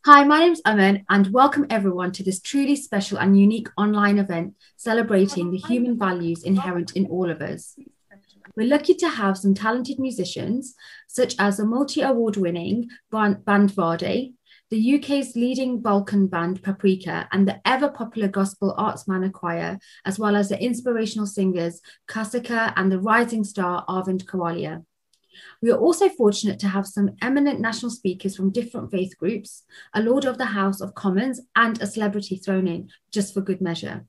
Hi, my name's Aman, and welcome everyone to this truly special and unique online event celebrating the human values inherent in all of us. We're lucky to have some talented musicians, such as the multi-award winning band Vardy, the UK's leading Balkan band Paprika, and the ever-popular gospel arts manor choir, as well as the inspirational singers Kasika and the rising star Arvind Kawalia. We are also fortunate to have some eminent national speakers from different faith groups, a Lord of the House of Commons, and a celebrity thrown in, just for good measure.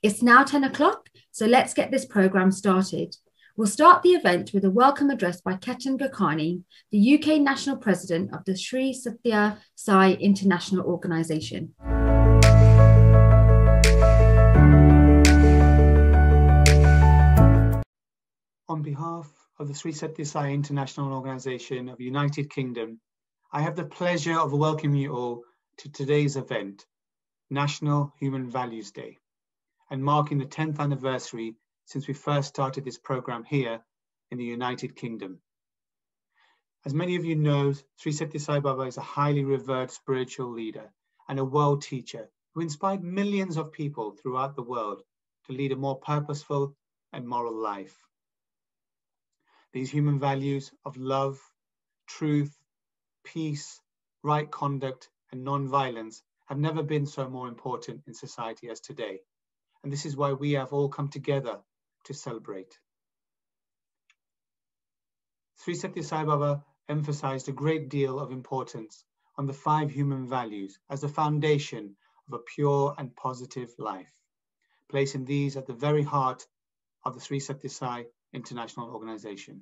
It's now 10 o'clock, so let's get this programme started. We'll start the event with a welcome address by Ketan Gurkhani, the UK National President of the Sri Sathya Sai International Organisation. On behalf of the Sri Sathya Sai International Organisation of the United Kingdom, I have the pleasure of welcoming you all to today's event, National Human Values Day, and marking the 10th anniversary since we first started this programme here in the United Kingdom. As many of you know, Sri Sathya Sai Baba is a highly revered spiritual leader and a world teacher who inspired millions of people throughout the world to lead a more purposeful and moral life. These human values of love, truth, peace, right conduct, and non-violence have never been so more important in society as today. And this is why we have all come together to celebrate. Sri Sathya Sai Baba emphasized a great deal of importance on the 5 human values as the foundation of a pure and positive life, placing these at the very heart of the Sri Sathya Sai International Organisation.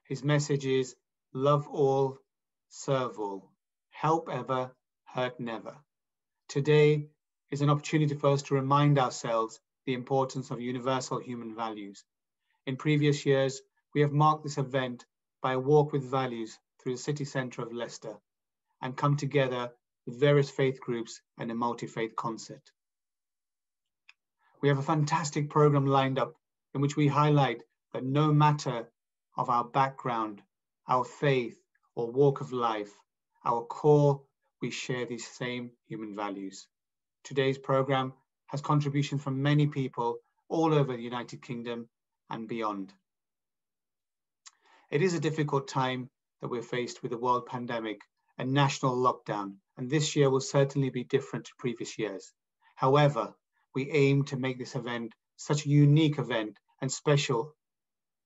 His message is love all, serve all, help ever, hurt never. Today is an opportunity for us to remind ourselves the importance of universal human values. In previous years, we have marked this event by a walk with values through the city centre of Leicester and come together with various faith groups and a multi-faith concert. We have a fantastic programme lined up in which we highlight that no matter of our background, our faith or walk of life, our core, we share these same human values. Today's programme has contributions from many people all over the United Kingdom and beyond. It is a difficult time that we're faced with a world pandemic and national lockdown, and this year will certainly be different to previous years. However, we aim to make this event such a unique event and special,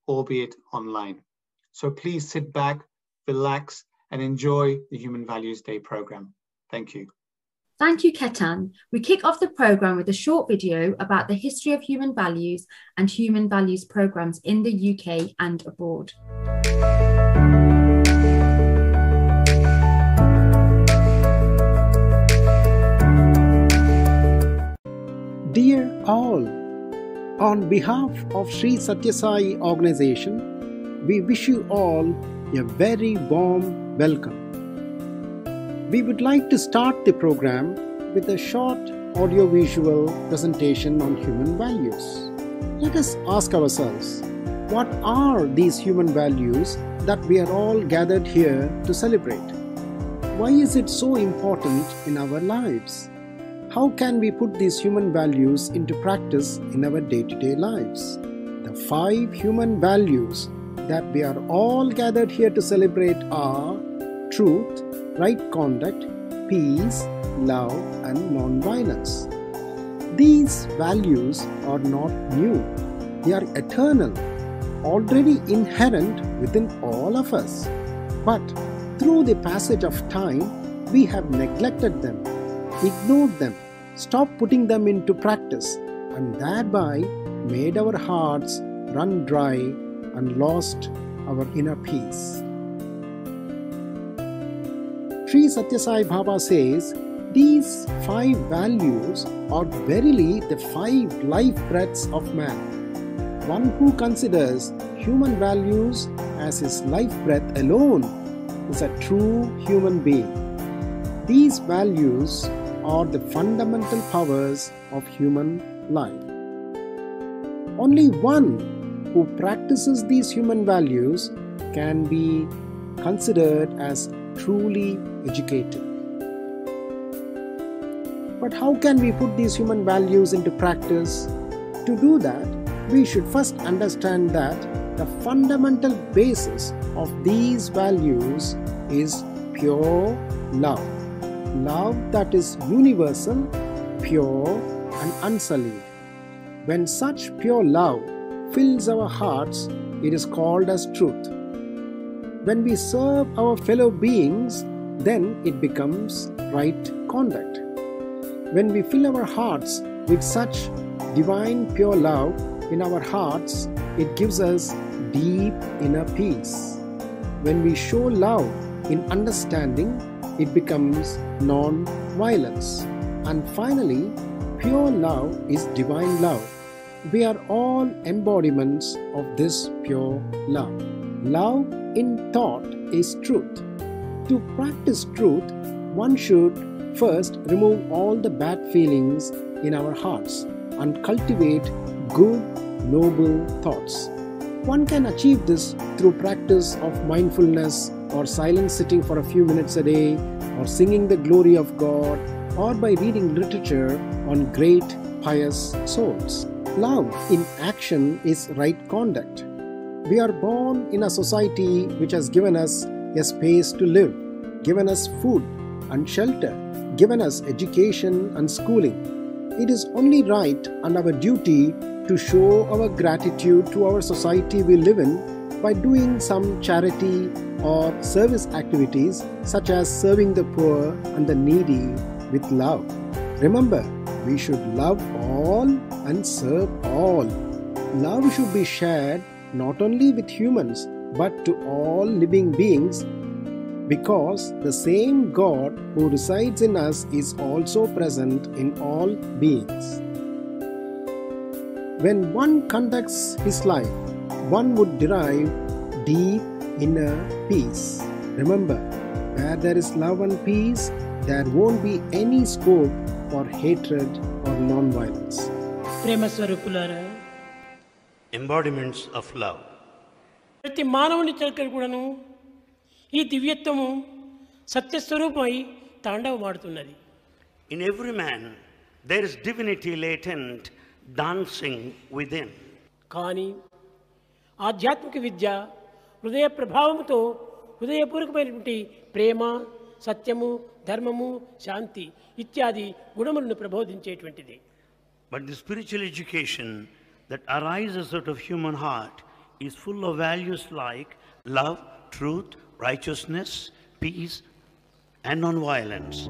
albeit online. So please sit back, relax, and enjoy the Human Values Day program. Thank you. Thank you, Ketan. We kick off the program with a short video about the history of human values and human values programs in the UK and abroad. Dear all, on behalf of Sri Sathya Sai organization, we wish you all a very warm welcome. We would like to start the program with a short audiovisual presentation on human values. Let us ask ourselves, what are these human values that we are all gathered here to celebrate? Why is it so important in our lives? How can we put these human values into practice in our day-to-day lives? The 5 human values that we are all gathered here to celebrate are truth, right conduct, peace, love, and non-violence. These values are not new. They are eternal, already inherent within all of us. But through the passage of time, we have neglected them, ignored them, stopped putting them into practice, and thereby made our hearts run dry and lost our inner peace. Sri Sathya Sai Baba says, these 5 values are verily the 5 life breaths of man. One who considers human values as his life breath alone is a true human being. These values are the fundamental powers of human life. Only one who practices these human values can be considered as truly educated. But how can we put these human values into practice? To do that, we should first understand that the fundamental basis of these values is pure love. Love that is universal, pure, and unsullied. When such pure love fills our hearts, it is called as truth. When we serve our fellow beings, then it becomes right conduct. When we fill our hearts with such divine pure love in our hearts, it gives us deep inner peace. When we show love in understanding, it becomes non-violence. And finally, pure love is divine love. We are all embodiments of this pure love. Love in thought is truth. To practice truth, one should first remove all the bad feelings in our hearts and cultivate good, noble thoughts. One can achieve this through practice of mindfulness or silent sitting for a few minutes a day, or singing the glory of God, or by reading literature on great pious souls. Love in action is right conduct. We are born in a society which has given us a space to live, given us food and shelter, given us education and schooling. It is only right and our duty to show our gratitude to our society we live in by doing some charity or service activities such as serving the poor and the needy with love. Remember, we should love all and serve all. Love should be shared not only with humans but to all living beings, because the same God who resides in us is also present in all beings. When one conducts his life, one would derive deep inner peace. Remember, where there is love and peace, there won't be any scope for hatred or non-violence. Prema Swarupulara, embodiments of love. ప్రతి మానవుని చరిత్ర కూడాను ఈ దివ్యత్వము సత్యస్వరూపమై తాండవమాడుతున్నది. In every man there is divinity latent, dancing within. కానీ ఆధ్యాత్మిక విద్య హృదయ ప్రభావంతో హృదయపూర్వకమైనటువంటి ప్రేమ, సత్యము, ధర్మము, శాంతి ఇత్యాది గుణములను ప్రబోధించేటువంటిది. But the spiritual education that arises out of human heart is full of values like love, truth, righteousness, peace, and non-violence.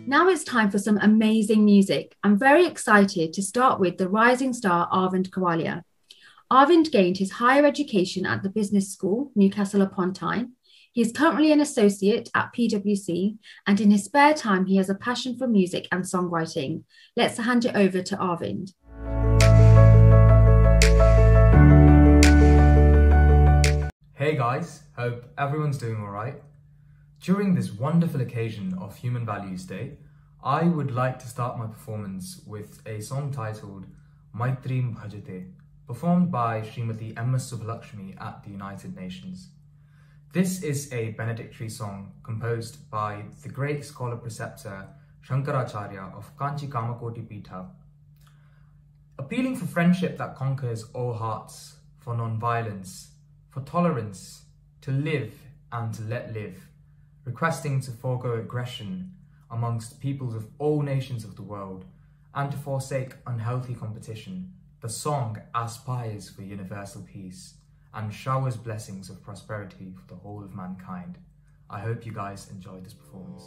Now it's time for some amazing music. I'm very excited to start with the rising star Arvind Kawalia. Arvind gained his higher education at the Business School, Newcastle upon Tyne. He is currently an associate at PwC, and in his spare time, he has a passion for music and songwriting. Let's hand it over to Arvind. Hey guys, hope everyone's doing alright. During this wonderful occasion of Human Values Day, I would like to start my performance with a song titled Maitrim Bhajate, performed by Srimati M.S. Subbalakshmi at the United Nations. This is a benedictory song composed by the great scholar preceptor Shankaracharya of Kanchi Kamakoti Pitha, appealing for friendship that conquers all hearts, for non-violence, for tolerance, to live and to let live, requesting to forego aggression amongst peoples of all nations of the world, and to forsake unhealthy competition. The song aspires for universal peace and showers blessings of prosperity for the whole of mankind. I hope you guys enjoyed this performance.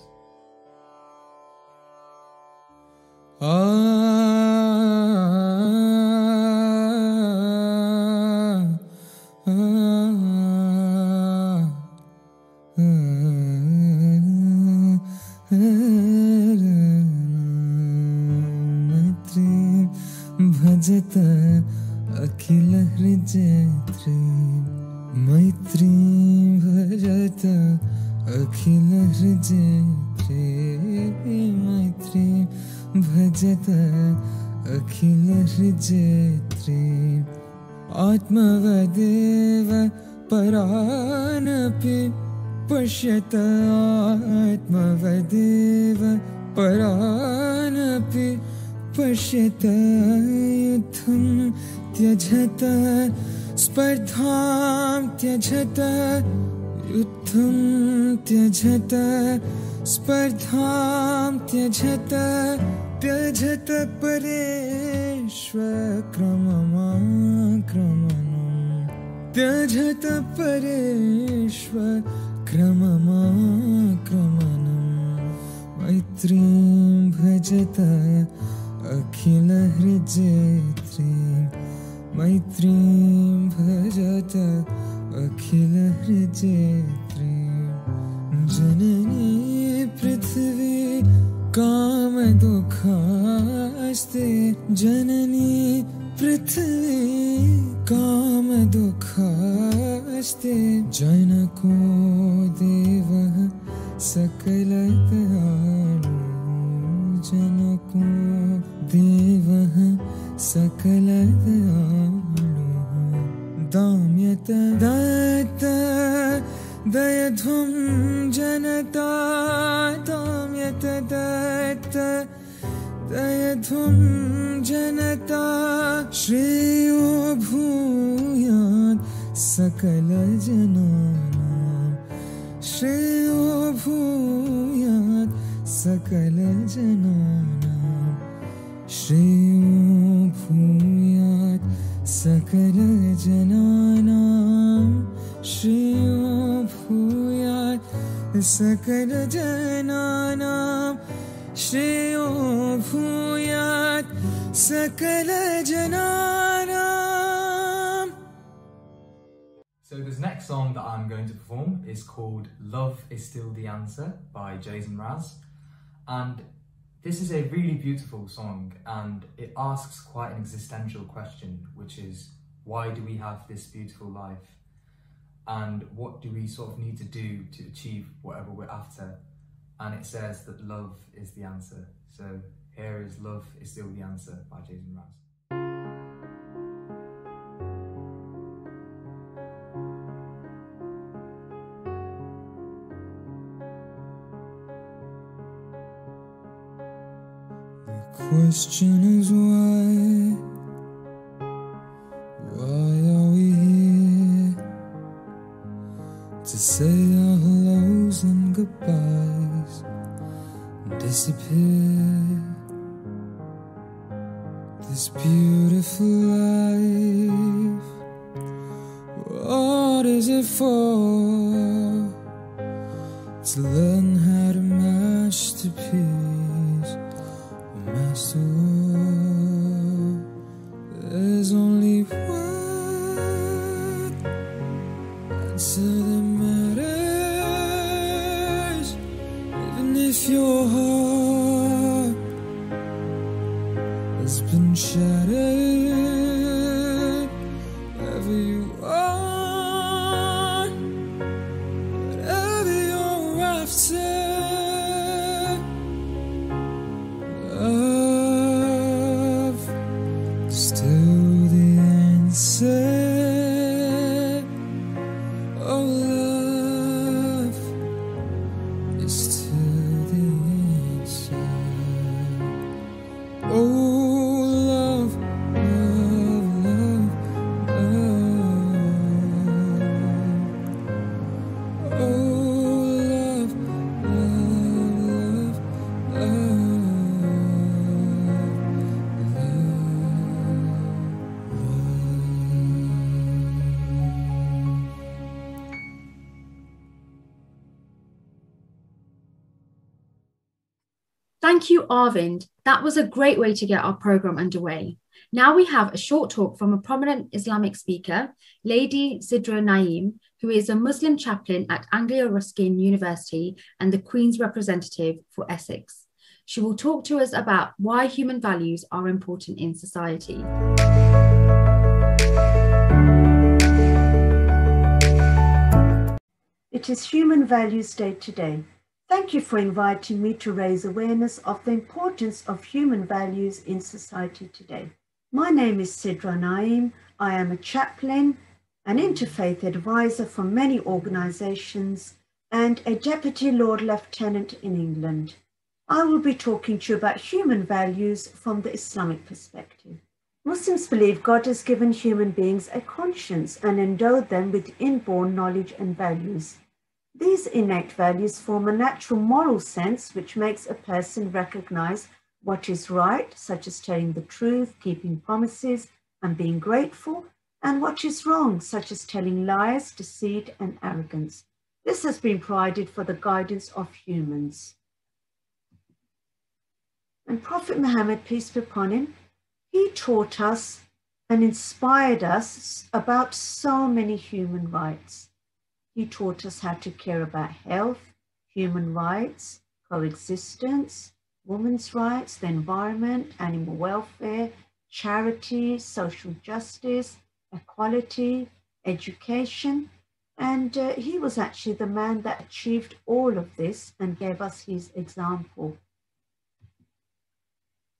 भजत अखिल हृजयत्री मैत्री भजत अखिल हृजयत्री मैत्री भजत अखिल हृजयत्री आत्मवदेव परानपि पश्यत आत्मवदेव परानपि पश्यत युद्धं त्यजत स्पर्धां त्यजत युद्धं त्यजत स्पर्धां त्यजत त्यजत परेष्वक्रममाक्रमणं त्यजत परेष्वक्रममाक्रमणं मैत्रीं भजत अखिल हृजयत्री मैत्रीं भजत अखिल हृजयत्री जननी पृथ्वी काम दुःखास्ते जननी पृथ्वी काम दुःखास्ते जनको देवः सकल दयालु जनको देवः सकल दयालु दयध्वं जनता ताम्यत दयध्वं जनता श्रेयो भूयात् सकलजनानां श्रेयो भूयात् सकलजनानां श्रेयो भूयात् सकलजनानां श्रेयो भूयात् सकलजनानां श्रेयो भूयात् सकलजनानां. So this next song that I'm going to perform is called Love Is Still the Answer by Jason Mraz, and this is a really beautiful song, and it asks quite an existential question, which is, why do we have this beautiful life? And what do we sort of need to do to achieve whatever we're after? And it says that love is the answer. So here is Love Is Still the Answer by Jason Mraz. The question is why are we here? To say our hellos and goodbyes and disappear. This beautiful life, what is it for? To learn how to masterpiece, master war. There's only one answer that matters, even if your heart has been shattered. Wherever you are, whatever you're after, love is still the answer. Oh, love is still the answer. Oh, love, love, love, love. Oh, love, love, Thank you, Arvind. That was a great way to get our program underway. Now we have a short talk from a prominent Islamic speaker, Lady Sidra Naeem, who is a Muslim chaplain at Anglia Ruskin University and the Queen's representative for Essex. She will talk to us about why human values are important in society. It is Human Values Day today. Thank you for inviting me to raise awareness of the importance of human values in society today. My name is Sidra Naeem. I am a chaplain, an interfaith advisor for many organisations, and a Deputy Lord Lieutenant in England. I will be talking to you about human values from the Islamic perspective. Muslims believe God has given human beings a conscience and endowed them with inborn knowledge and values. These innate values form a natural moral sense which makes a person recognize what is right, such as telling the truth, keeping promises, and being grateful, and what is wrong, such as telling lies, deceit, and arrogance. This has been provided for the guidance of humans. And Prophet Muhammad, peace be upon him, he taught us and inspired us about so many human rights. He taught us how to care about health, human rights, coexistence, women's rights, the environment, animal welfare, charity, social justice, equality, education. And he was actually the man that achieved all of this and gave us his example.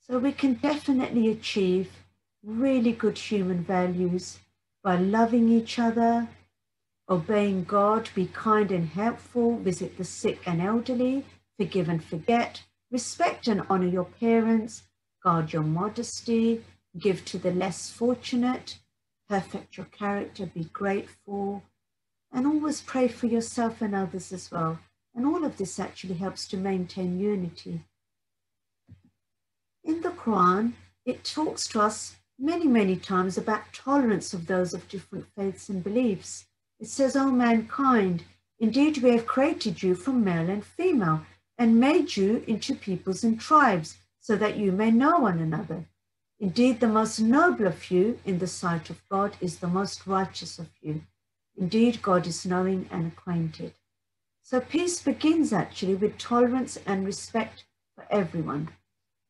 So we can definitely achieve really good human values by loving each other, obeying God, be kind and helpful, visit the sick and elderly, forgive and forget, respect and honor your parents, guard your modesty, give to the less fortunate, perfect your character, be grateful, and always pray for yourself and others as well. And all of this actually helps to maintain unity. In the Quran, it talks to us many times about tolerance of those of different faiths and beliefs. It says, O mankind, indeed we have created you from male and female and made you into peoples and tribes so that you may know one another. Indeed, the most noble of you in the sight of God is the most righteous of you. Indeed, God is knowing and acquainted. So peace begins actually with tolerance and respect for everyone.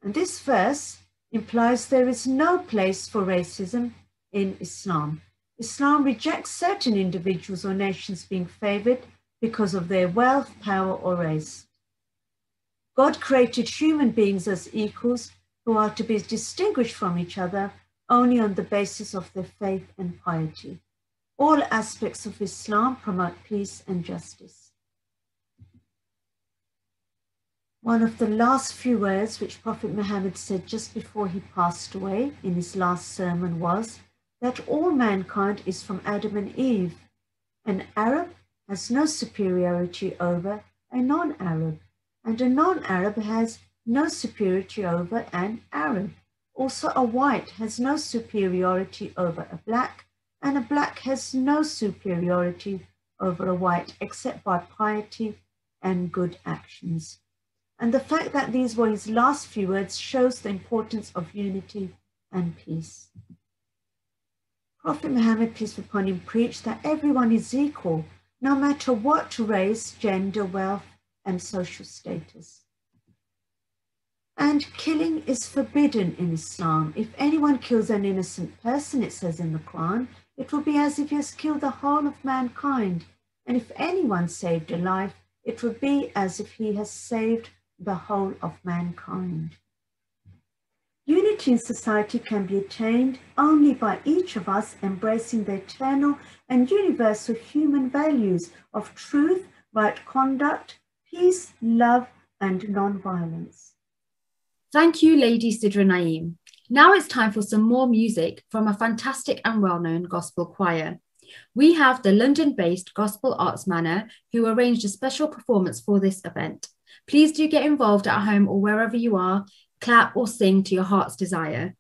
And this verse implies there is no place for racism in Islam. Islam rejects certain individuals or nations being favored because of their wealth, power, or race. God created human beings as equals who are to be distinguished from each other only on the basis of their faith and piety. All aspects of Islam promote peace and justice. One of the last few words which Prophet Muhammad said just before he passed away in his last sermon was that all mankind is from Adam and Eve. An Arab has no superiority over a non-Arab, and a non-Arab has no superiority over an Arab. Also, a white has no superiority over a black, and a black has no superiority over a white except by piety and good actions. And the fact that these were his last few words shows the importance of unity and peace. Prophet Muhammad, peace be upon him, preached that everyone is equal, no matter what race, gender, wealth, and social status. And killing is forbidden in Islam. If anyone kills an innocent person, it says in the Quran, it will be as if he has killed the whole of mankind. And if anyone saved a life, it would be as if he has saved the whole of mankind. Unity in society can be attained only by each of us embracing the eternal and universal human values of truth, right conduct, peace, love, and non-violence. Thank you, Lady Sidra Naeem. Now it's time for some more music from a fantastic and well-known gospel choir. We have the London-based Gospel Arts Manor who arranged a special performance for this event. Please do get involved at home or wherever you are, clap or sing to your heart's desire.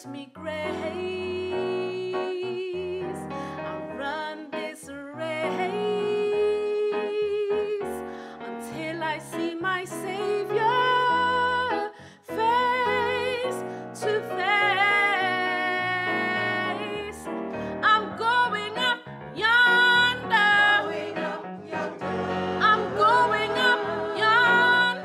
gives me grace. I run this race until I see my Savior face to face. I'm going up yonder. I'm going up yonder.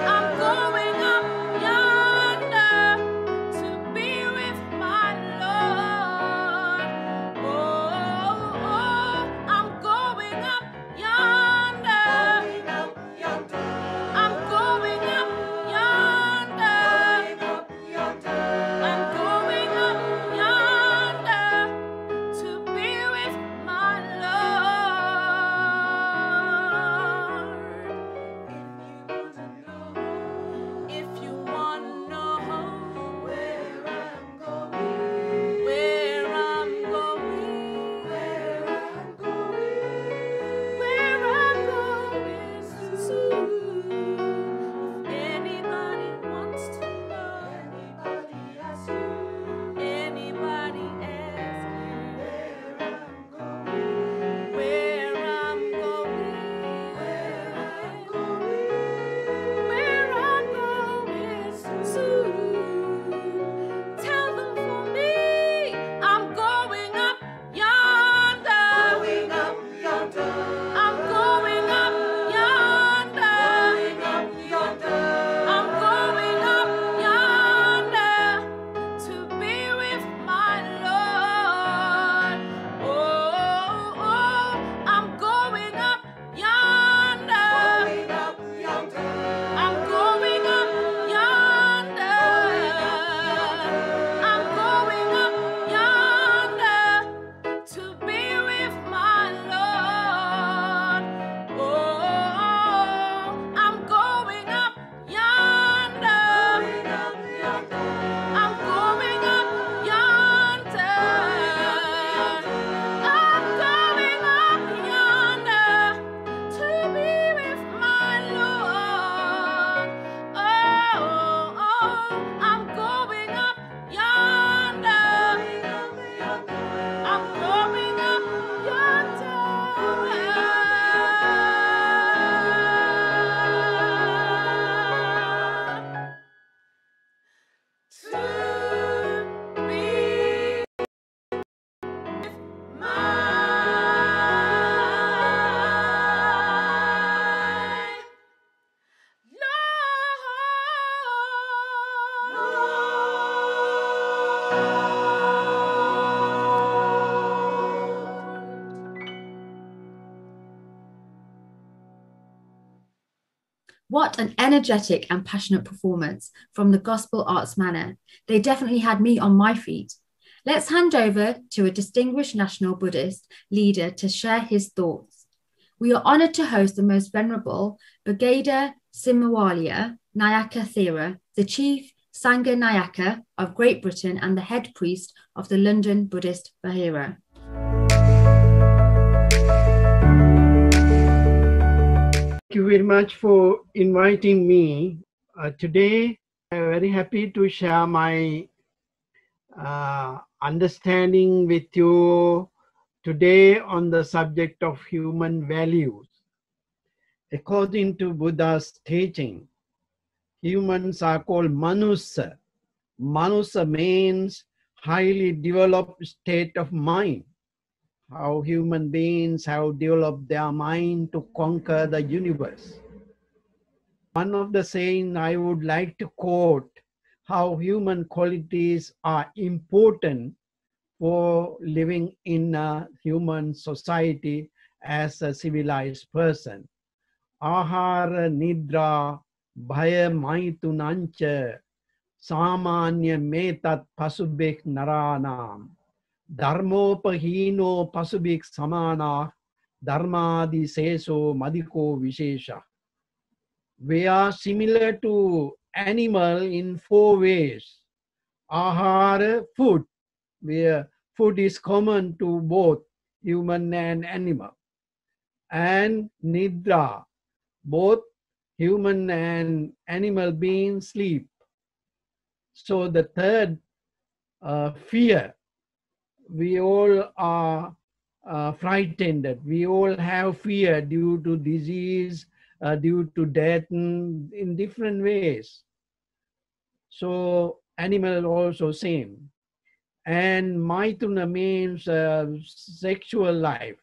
I'm going up yonder to be with my Lord. Oh, I'm going up yonder. I'm going up yonder. I'm going up yonder to be with my Lord. If you wanna know where I'm going, where I'm going, where I'm going, where I'm going soon. If anybody wants to know, anybody asks you, anybody asks where I'm going, where I'm going, where I'm going soon. Tell them for me, I'm going up yonder. I'm going up yonder. I'm going up yonder to be with my Lord. Oh, I'm going up yonder. I'm going up yonder. I'm going up yonder to be with my Lord. Oh, I'm going up yonder. I'm going up yonder. I'm going up yonder to be with my Lord. Oh, I'm going up yonder. I'm going up yonder to be my What an energetic and passionate performance from the Gospel Arts Manor. They definitely had me on my feet. Let's hand over to a distinguished national Buddhist leader to share his thoughts. We are honoured to host the most venerable Brigadier Simawaliya Nayaka Thera, the Chief Sangha Nayaka of Great Britain and the head priest of the London Buddhist Vihara. Thank you very much for inviting me. Today, I'm very happy to share my understanding with you today on the subject of human values. According to Buddha's teaching, humans are called manusa. Manusa means highly developed state of mind. How human beings have developed their mind to conquer the universe. One of the sayings I would like to quote, how human qualities are important for living in a human society as a civilized person. Ahara nidra bhaya maitunancha samanya metat pasubek naranam dharmopahino pasubik samana dharmadi seso madiko vishesha. We are similar to animal in 4 ways. Ahara, food, where food is common to both human and animal. And nidra, both human and animal beings sleep. So the third, fear. We all are frightened. We all have fear due to disease, due to death in different ways. So animal also same. And Maithuna means sexual life,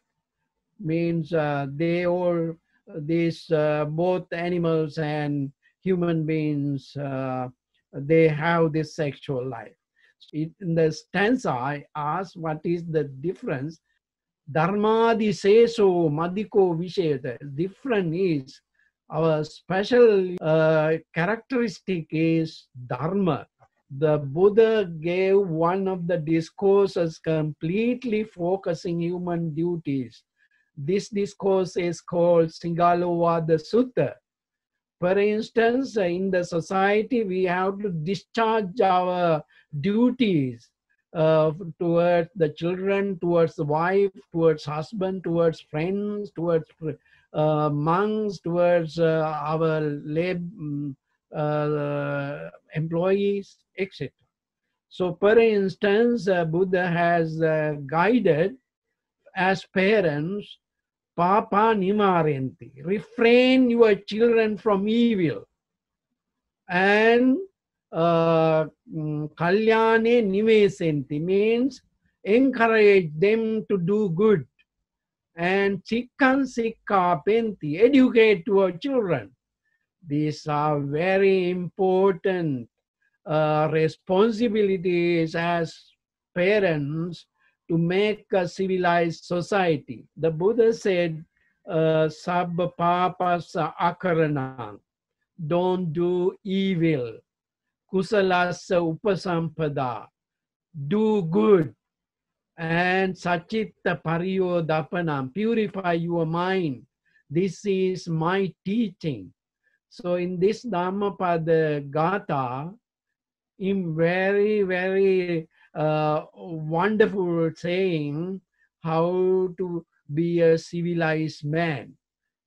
means they all, these both animals and human beings, they have this sexual life. In the stanza, I ask what is the difference. Dharmadi seso madiko visheta. Different is our special characteristic is dharma. The Buddha gave one of the discourses completely focusing human duties. This discourse is called Singalovada Sutta. For instance, in the society, we have to discharge our duties towards the children, towards the wife, towards husband, towards friends, towards monks, towards our employees, etc. So, for instance, Buddha has guided as parents, Papa Nimarenti, refrain your children from evil, and Kalyane Nivesenti means encourage them to do good, and Chikkan Sikka Penti, educate your children. These are very important responsibilities as parents to make a civilized society. The Buddha said, Sabba papasa akaranam, don't do evil. Kusalasa upasampada, do good. And Sachitta pariyodapanam, purify your mind. This is my teaching. So in this Dhammapada Gatha, in very, very wonderful saying how to be a civilized man.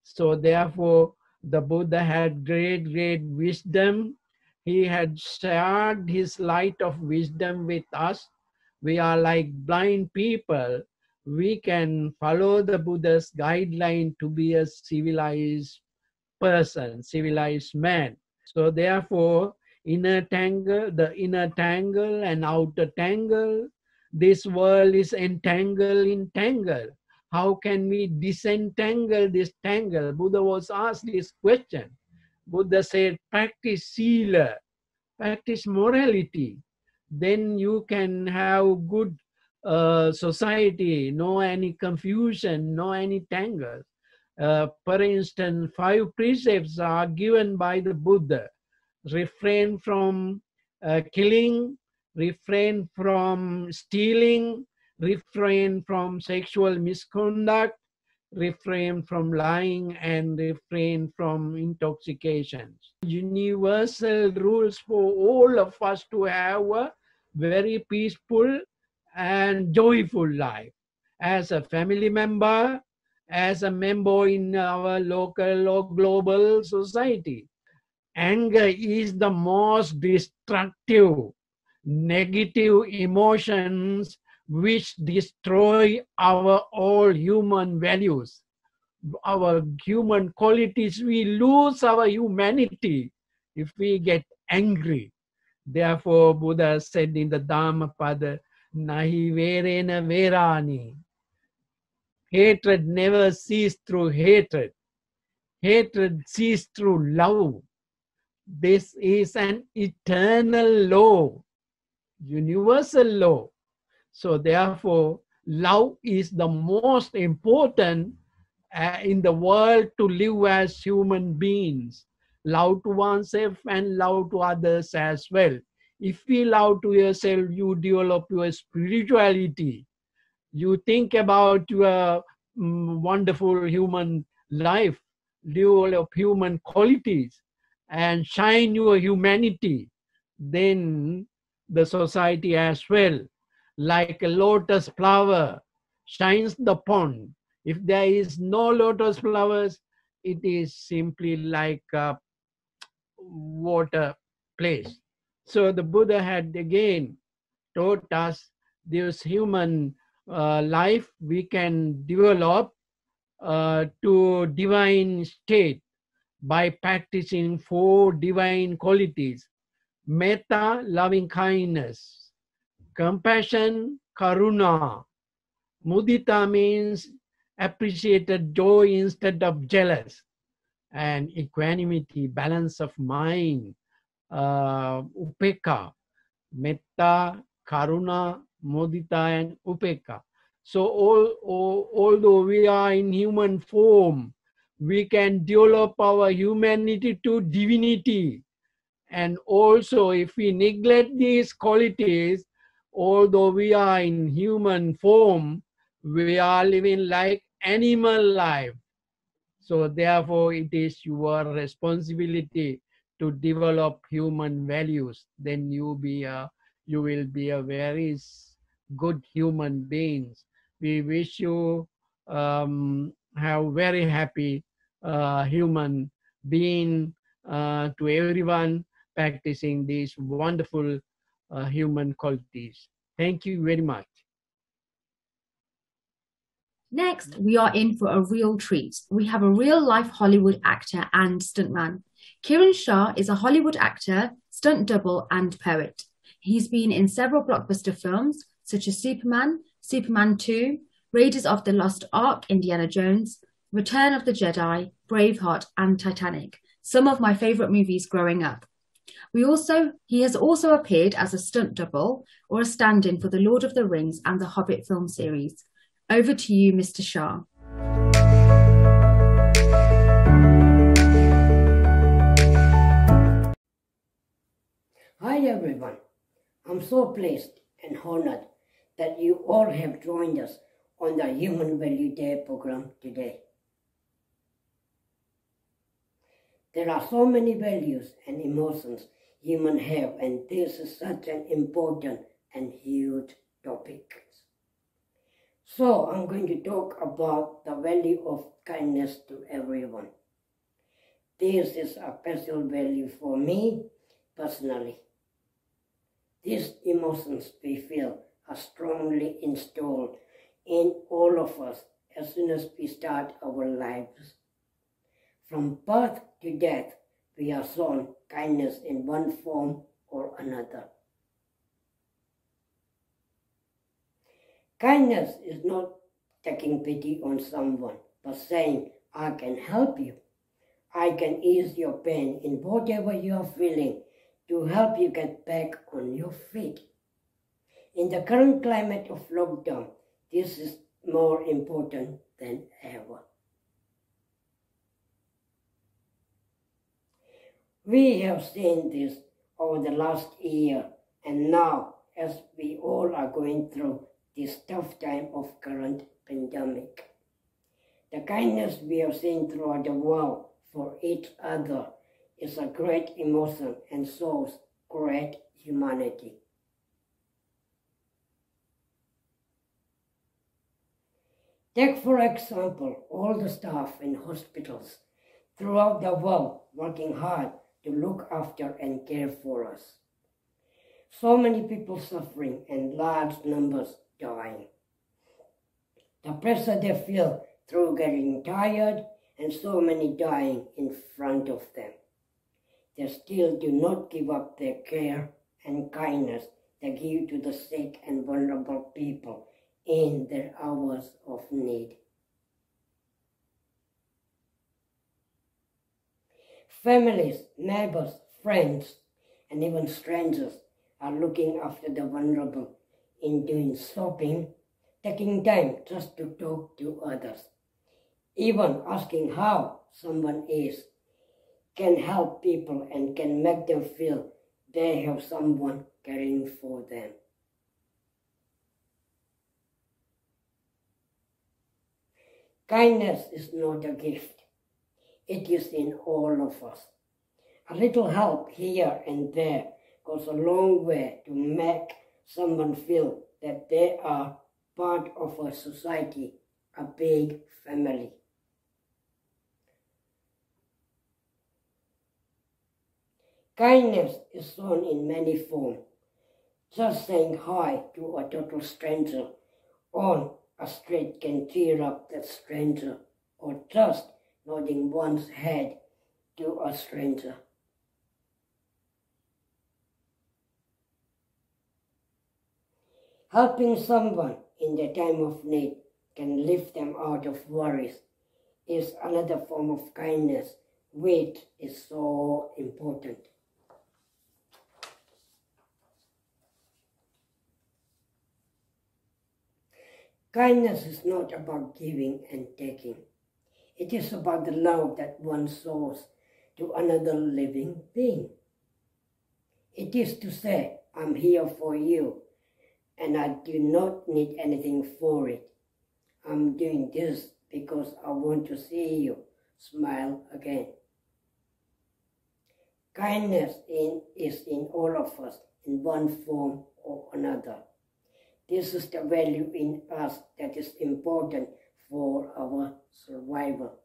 So therefore, the Buddha had great, great wisdom. He had shared his light of wisdom with us. We are like blind people. We can follow the Buddha's guideline to be a civilized person, civilized man. So therefore, the inner tangle and outer tangle, this world is entangled in tangle. How can we disentangle this tangle? Buddha was asked this question. Buddha said, practice sila, practice morality. Then you can have good society, no any confusion, no any tangle. For instance, 5 precepts are given by the Buddha. Refrain from killing, refrain from stealing, refrain from sexual misconduct, refrain from lying, and refrain from intoxications. Universal rules for all of us to have a very peaceful and joyful life. As a family member, as a member in our local or global society. Anger is the most destructive, negative emotions which destroy our all human values, our human qualities. We lose our humanity if we get angry. Therefore, Buddha said in the Dhammapada, Nahi verena verani. Hatred never ceases through hatred. Hatred ceases through love. This is an eternal law, universal law. So therefore, love is the most important in the world to live as human beings. Love to oneself and love to others as well. If you love to yourself, you develop your spirituality. You think about your wonderful human life, develop human qualities, and shine your humanity. Then the society as well, like a lotus flower, shines the pond. If there is no lotus flowers, it is simply like a water place. So the Buddha had again taught us this human life we can develop to divine state by practicing 4 divine qualities: metta, loving kindness; compassion, karuna; mudita means appreciated joy instead of jealous; and equanimity, balance of mind, upeka, metta, karuna, mudita, and upeka. So although we are in human form, we can develop our humanity to divinity. And also, if we neglect these qualities, although we are in human form, we are living like animal life. So therefore, it is your responsibility to develop human values. Then you will be a very good human beings. We wish you have very happy human being to everyone practicing these wonderful human qualities. Thank you very much. Next, we are in for a real treat. We have a real-life Hollywood actor and stuntman. Kiran Shah is a Hollywood actor, stunt double, and poet. He's been in several blockbuster films, such as Superman, Superman 2, Raiders of the Lost Ark, Indiana Jones, Return of the Jedi, Braveheart, and Titanic, some of my favorite movies growing up. He has also appeared as a stunt double or a stand-in for The Lord of the Rings and the Hobbit film series. Over to you, Mr. Shah. Hi everyone. I'm so pleased and honored that you all have joined us on the Human Value Day program today. There are so many values and emotions humans have, and this is such an important and huge topic. So I'm going to talk about the value of kindness to everyone. This is a special value for me personally. These emotions we feel are strongly installed in all of us as soon as we start our lives. From birth to death, we are shown kindness in one form or another. Kindness is not taking pity on someone, but saying, I can help you. I can ease your pain in whatever you are feeling to help you get back on your feet. In the current climate of lockdown, this is more important than ever. We have seen this over the last year, and now as we all are going through this tough time of current pandemic. The kindness we have seen throughout the world for each other is a great emotion and shows great humanity. Take for example all the staff in hospitals throughout the world working hard to look after and care for us. So many people suffering and large numbers dying. The pressure they feel through getting tired and so many dying in front of them. They still do not give up their care and kindness they give to the sick and vulnerable people in their hours of need. Families, neighbors, friends, and even strangers are looking after the vulnerable in doing shopping, taking time just to talk to others, even asking how someone is, can help people and can make them feel they have someone caring for them. Kindness is not a gift. It is in all of us. A little help here and there goes a long way to make someone feel that they are part of a society, a big family. Kindness is shown in many forms. Just saying hi to a total stranger on a street can cheer up that stranger, or just nodding one's head to a stranger. Helping someone in their time of need can lift them out of worries is another form of kindness, which is so important. Kindness is not about giving and taking. It is about the love that one shows to another living being. It is to say, I'm here for you, and I do not need anything for it. I'm doing this because I want to see you smile again. Kindness is in all of us in one form or another. This is the value in us that is important for our survival.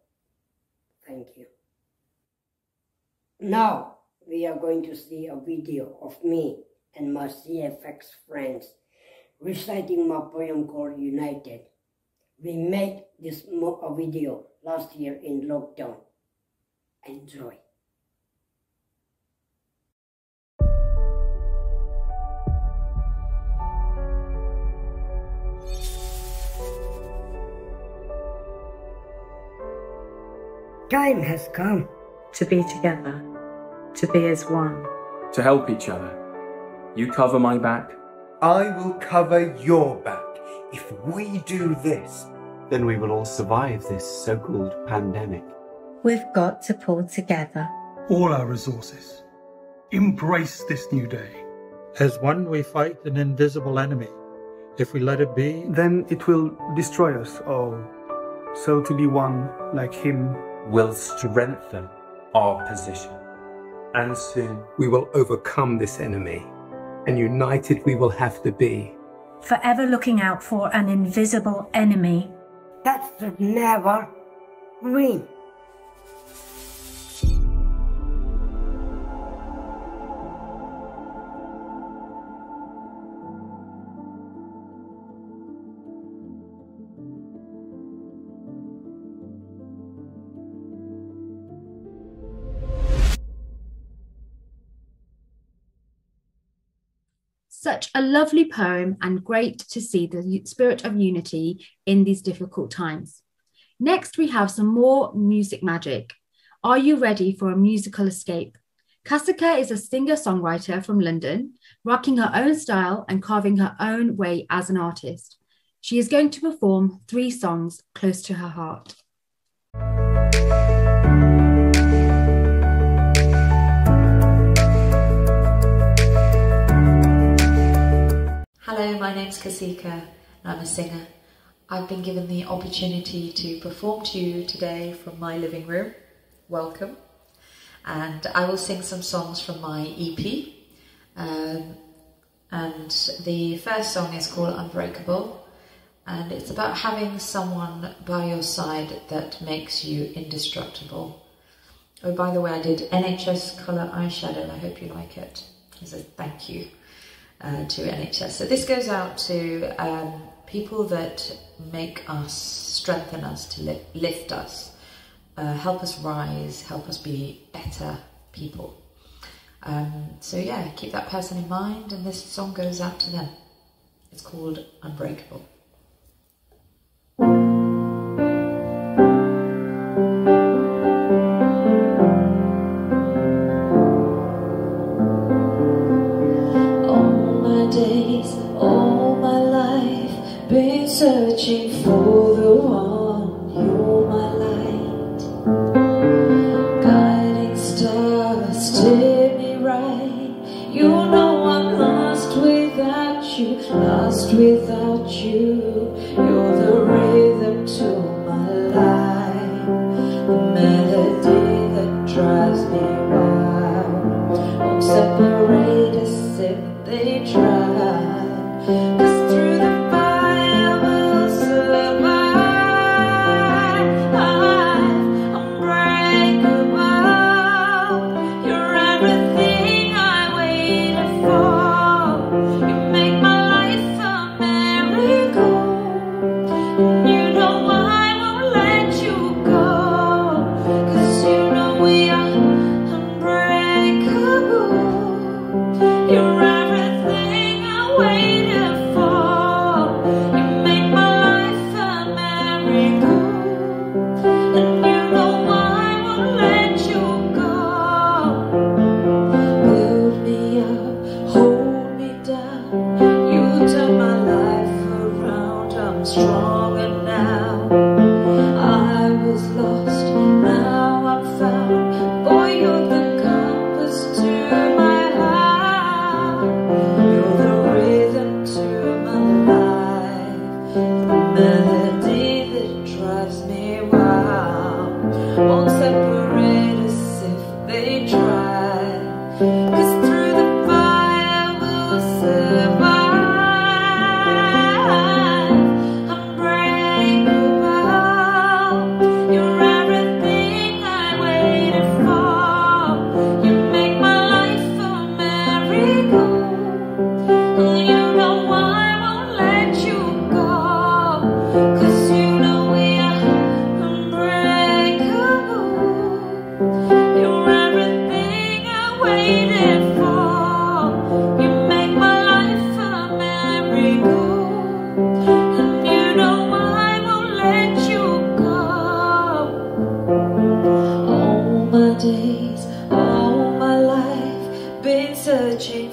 Thank you. Now we are going to see a video of me and my CFX friends reciting my poem called United. We made this video last year in lockdown. Enjoy. Time has come to be together, to be as one, to help each other. You cover my back, I will cover your back. If we do this, then we will all survive this so-called pandemic. We've got to pull together all our resources. Embrace this new day. As one, we fight an invisible enemy. If we let it be, then it will destroy us all. So to be one like him will strengthen our position. And soon we will overcome this enemy, and united we will have to be. Forever looking out for an invisible enemy that should never win. Such a lovely poem, and great to see the spirit of unity in these difficult times. Next, we have some more music magic. Are you ready for a musical escape? Kasika is a singer-songwriter from London, rocking her own style and carving her own way as an artist. She is going to perform 3 songs close to her heart. Hello, my name's Kasika and I'm a singer. I've been given the opportunity to perform to you today from my living room. Welcome. And I will sing some songs from my EP. And the first song is called Unbreakable. And it's about having someone by your side that makes you indestructible. Oh, by the way, I did NHS colour eyeshadow. I hope you like it. As a thank you. To NHS. So this goes out to people that make us, strengthen us, to lift us, help us rise, help us be better people. So yeah, keep that person in mind, and this song goes out to them. It's called Unbreakable. Searching for the one, you're my light. Guiding star, steer me right. You know I'm lost without you, lost without you. You're the rhythm to my life, the melody that drives me wild. Won't separate us if they try. 'Cause through the everything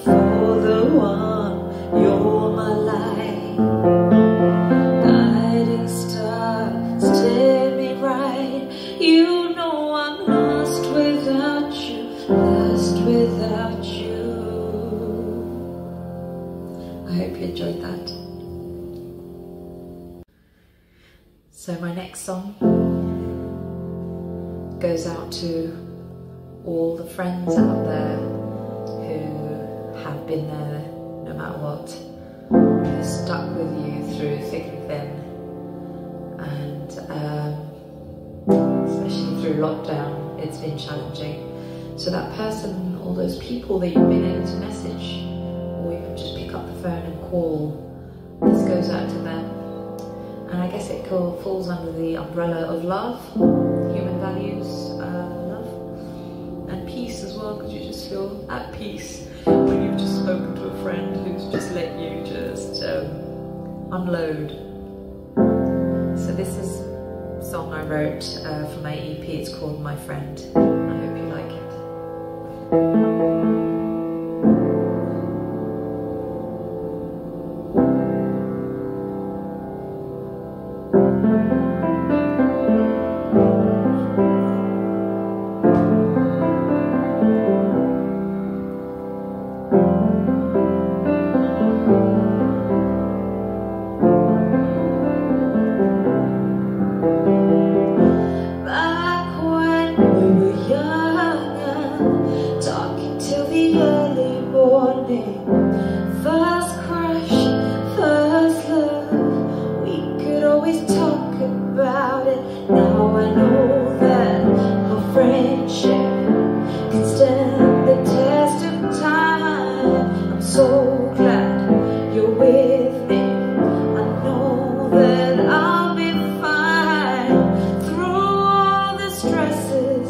for the one. You're my light, guiding star, steer me right. You know I'm lost without you, lost without you. I hope you enjoyed that. So my next song goes out to all the friends out there who have been there no matter what, who stuck with you through thick and thin, and especially through lockdown, it's been challenging. So that person, all those people that you've been able to message, or even just pick up the phone and call, this goes out to them. And I guess it falls under the umbrella of love, human values, love, and peace as well, because you just feel at peace when you've just spoken to a friend who's just let you just unload. So this is a song I wrote for my EP. It's called My Friend. I hope you like it. First crush, first love, we could always talk about it. Now I know that our friendship can stand the test of time. I'm so glad you're with me. I know that I'll be fine through all the stresses.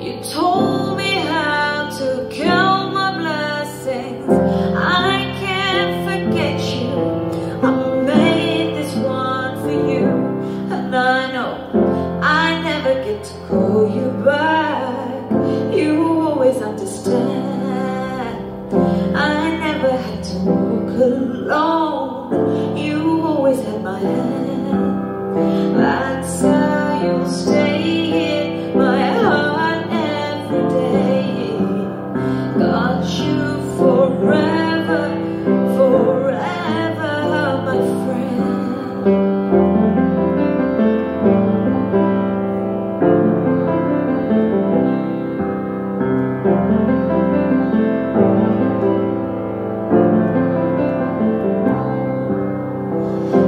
You told me how to count my blessings. I can't forget you. I made this one for you, and I know I never get to call you back. You always understand. I never had to walk alone. You always had my hand. That's how you'll stay in my heart every day. Got you forever, forever, my friend.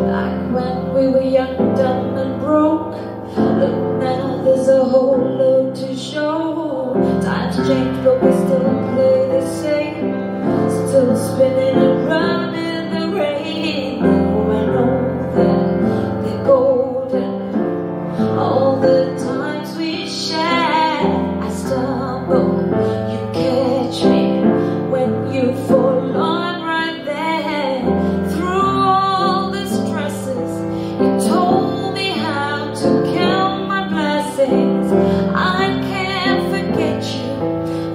Like when we were young, dumb and broke. Look now, there's a whole load to show. Times change, but we still play the same. Still spinning around in the rain. Now I know that they're golden. All the times we share, I stumble, you catch me when you fall on right there. Through all the stresses, you told me how to count my blessings. I can't forget you.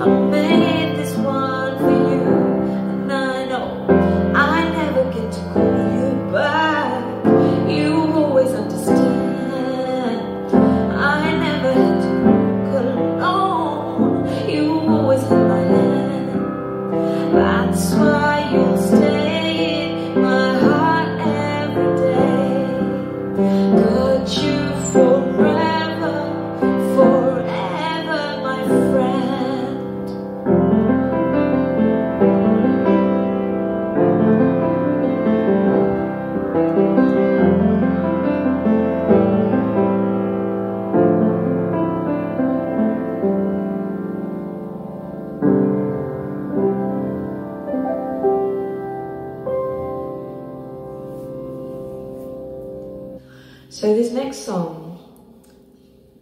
I made this one for you, and I know I never get to call you back. You always understand. I never had to walk alone. You always had my hand. That's why you'll stay in my heart every day. Got you forever, forever, my friend. So this next song,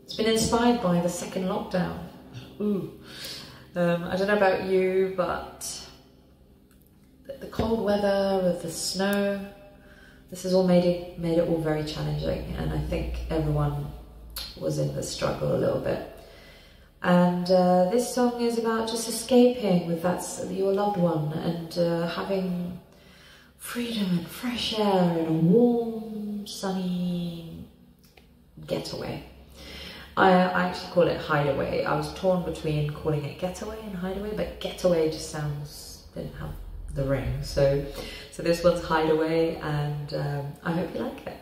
it's been inspired by the second lockdown. Ooh. I don't know about you, but the cold weather with the snow, this has all made it all very challenging, and I think everyone was in the struggle a little bit. And this song is about just escaping with your loved one and having freedom and fresh air in a warm, sunny getaway. I actually call it hideaway. I was torn between calling it getaway and hideaway, but getaway just didn't have the ring. So this one's hideaway, and I hope you like it.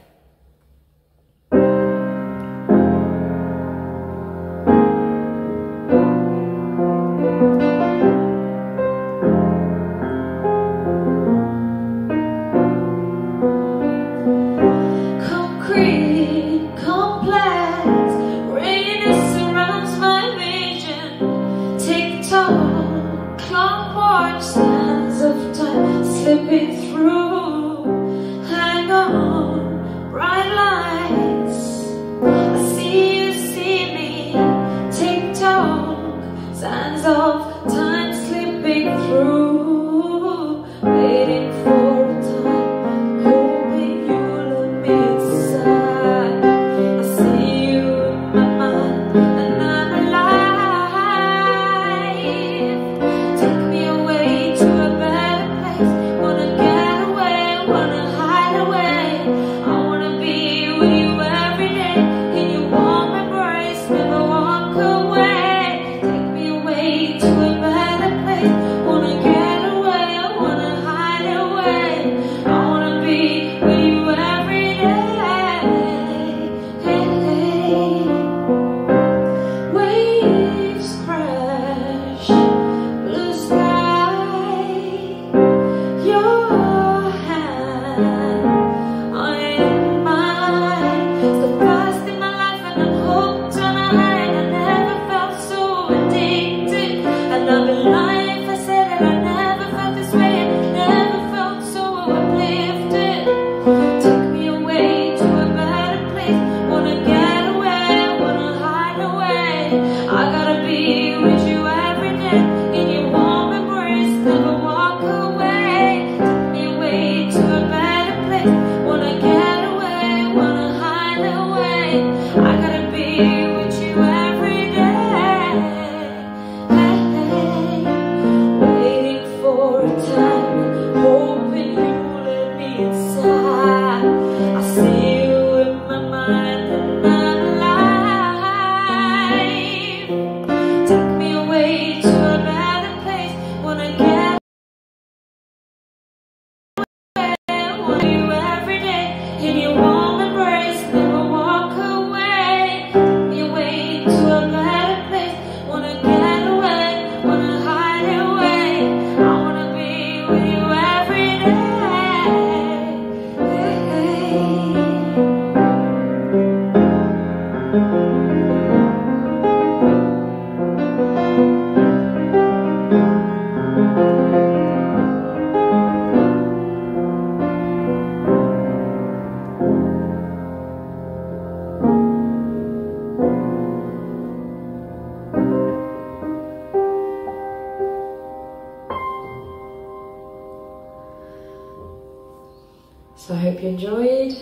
So I hope you enjoyed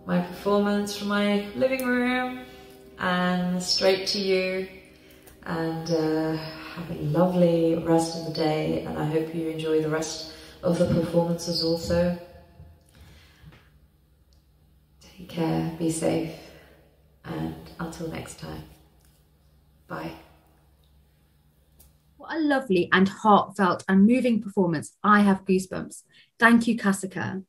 my performance from my living room and straight to you, and have a lovely rest of the day, and I hope you enjoy the rest of the performances also. Take care, be safe, and until next time, bye. What a lovely and heartfelt and moving performance. I have goosebumps. Thank you, Kasika.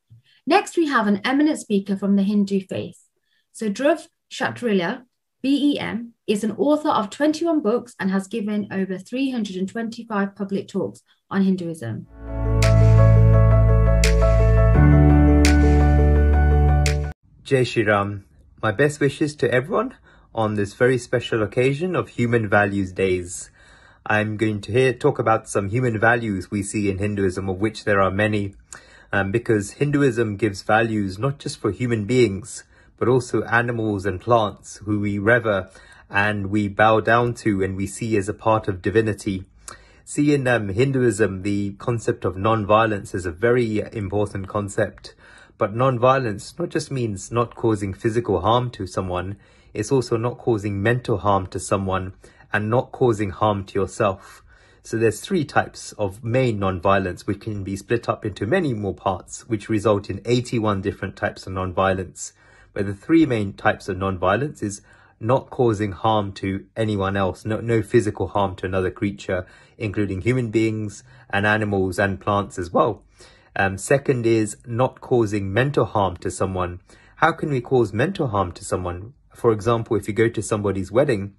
Next, we have an eminent speaker from the Hindu faith. So Dhruv Kshatriya, BEM, is an author of 21 books and has given over 325 public talks on Hinduism. Jai Shri Ram. My best wishes to everyone on this very special occasion of Human Values Days. I'm going to talk about some human values we see in Hinduism, of which there are many, because Hinduism gives values not just for human beings, but also animals and plants who we revere and we bow down to and we see as a part of divinity. See, in Hinduism, the concept of non-violence is a very important concept. But non-violence not just means not causing physical harm to someone, It's also not causing mental harm to someone and not causing harm to yourself. So there's 3 types of main non-violence, which can be split up into many more parts, which result in 81 different types of non-violence. But the 3 main types of non-violence is not causing harm to anyone else, no physical harm to another creature, including human beings and animals and plants as well. Second is not causing mental harm to someone. How can we cause mental harm to someone? For example, if you go to somebody's wedding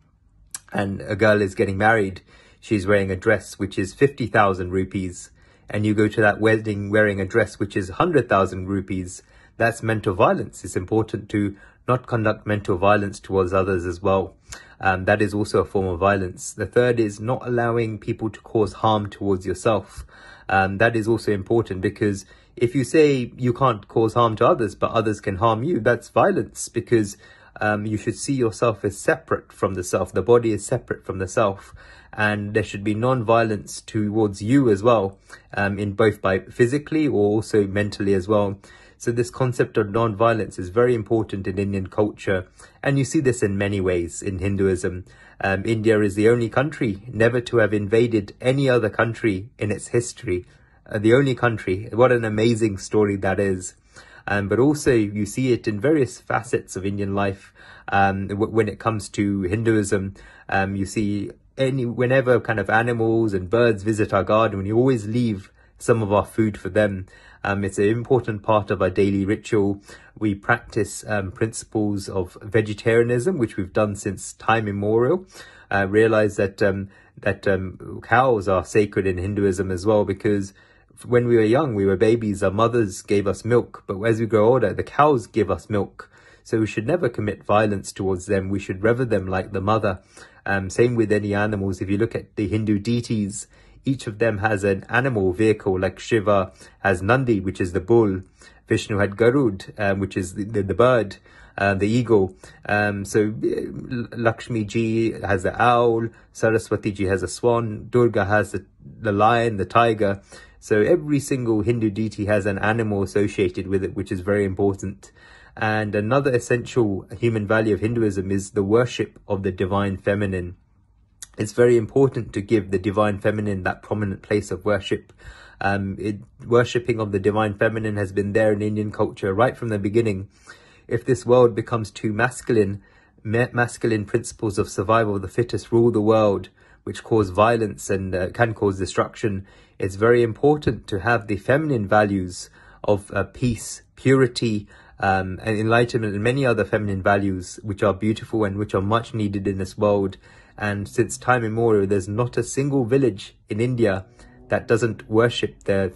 and a girl is getting married, she's wearing a dress which is 50,000 rupees, and you go to that wedding wearing a dress which is 100,000 rupees, that's mental violence. It's important to not conduct mental violence towards others as well. That is also a form of violence. The third is not allowing people to cause harm towards yourself. That is also important, because if you say you can't cause harm to others, but others can harm you, that's violence, because you should see yourself as separate from the self. The body is separate from the self, and there should be non-violence towards you as well, in both by physically or also mentally as well. So this concept of non-violence is very important in Indian culture, and you see this in many ways in Hinduism. India is the only country never to have invaded any other country in its history. The only country. What an amazing story that is. But also you see it in various facets of Indian life. When it comes to Hinduism, you see whenever kind of animals and birds visit our garden, we always leave some of our food for them. It's an important part of our daily ritual. We practice principles of vegetarianism, which we've done since time immemorial. Realize that cows are sacred in Hinduism as well, because when we were young, we were babies, our mothers gave us milk, but as we grow older, the cows give us milk. So we should never commit violence towards them. We should rever them like the mother. Same with any animals. If you look at the Hindu deities, each of them has an animal vehicle, like Shiva has Nandi, which is the bull. Vishnu had Garud, which is the bird, the eagle. So Lakshmi ji has the owl, Saraswati ji has a swan, Durga has the lion, the tiger. So every single Hindu deity has an animal associated with it, which is very important. And another essential human value of Hinduism is the worship of the divine feminine. It's very important to give the divine feminine that prominent place of worship. Worshipping of the divine feminine has been there in Indian culture right from the beginning. If this world becomes too masculine principles of survival of the fittest rule the world, which cause violence and can cause destruction, it's very important to have the feminine values of peace, purity, and enlightenment, and many other feminine values which are beautiful and which are much needed in this world. And since time immemorial, there's not a single village in India that doesn't worship the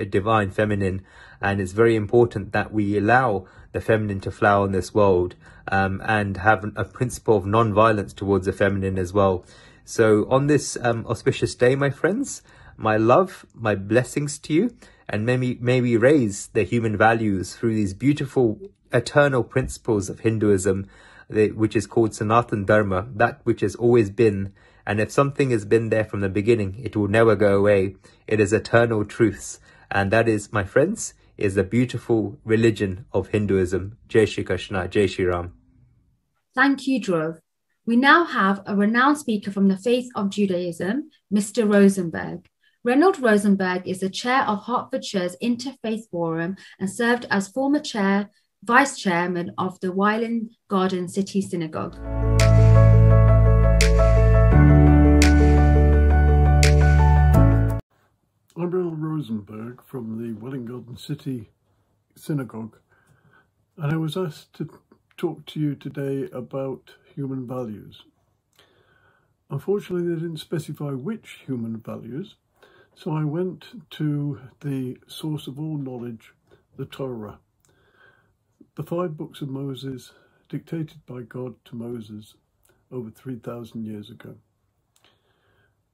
divine feminine. And it's very important that we allow the feminine to flower in this world, and have a principle of non-violence towards the feminine as well. So on this auspicious day, my friends, my love, my blessings to you, and may we raise the human values through these beautiful eternal principles of Hinduism, which is called Sanatan Dharma, that which has always been. And if something has been there from the beginning, it will never go away. It is eternal truths. And that is, my friends, is the beautiful religion of Hinduism. Jai Shri Krishna, Jai Shri Ram. Thank you, Dhruv. We now have a renowned speaker from the faith of Judaism, Mr. Rosenberg. Reynold Rosenberg is the chair of Hertfordshire's Interfaith Forum and served as former vice chairman of the Welwyn Garden City Synagogue. I'm Reynold Rosenberg from the Welwyn Garden City Synagogue, and I was asked to talk to you today about human values. Unfortunately, they didn't specify which human values, so I went to the source of all knowledge, the Torah, the 5 books of Moses dictated by God to Moses over 3,000 years ago.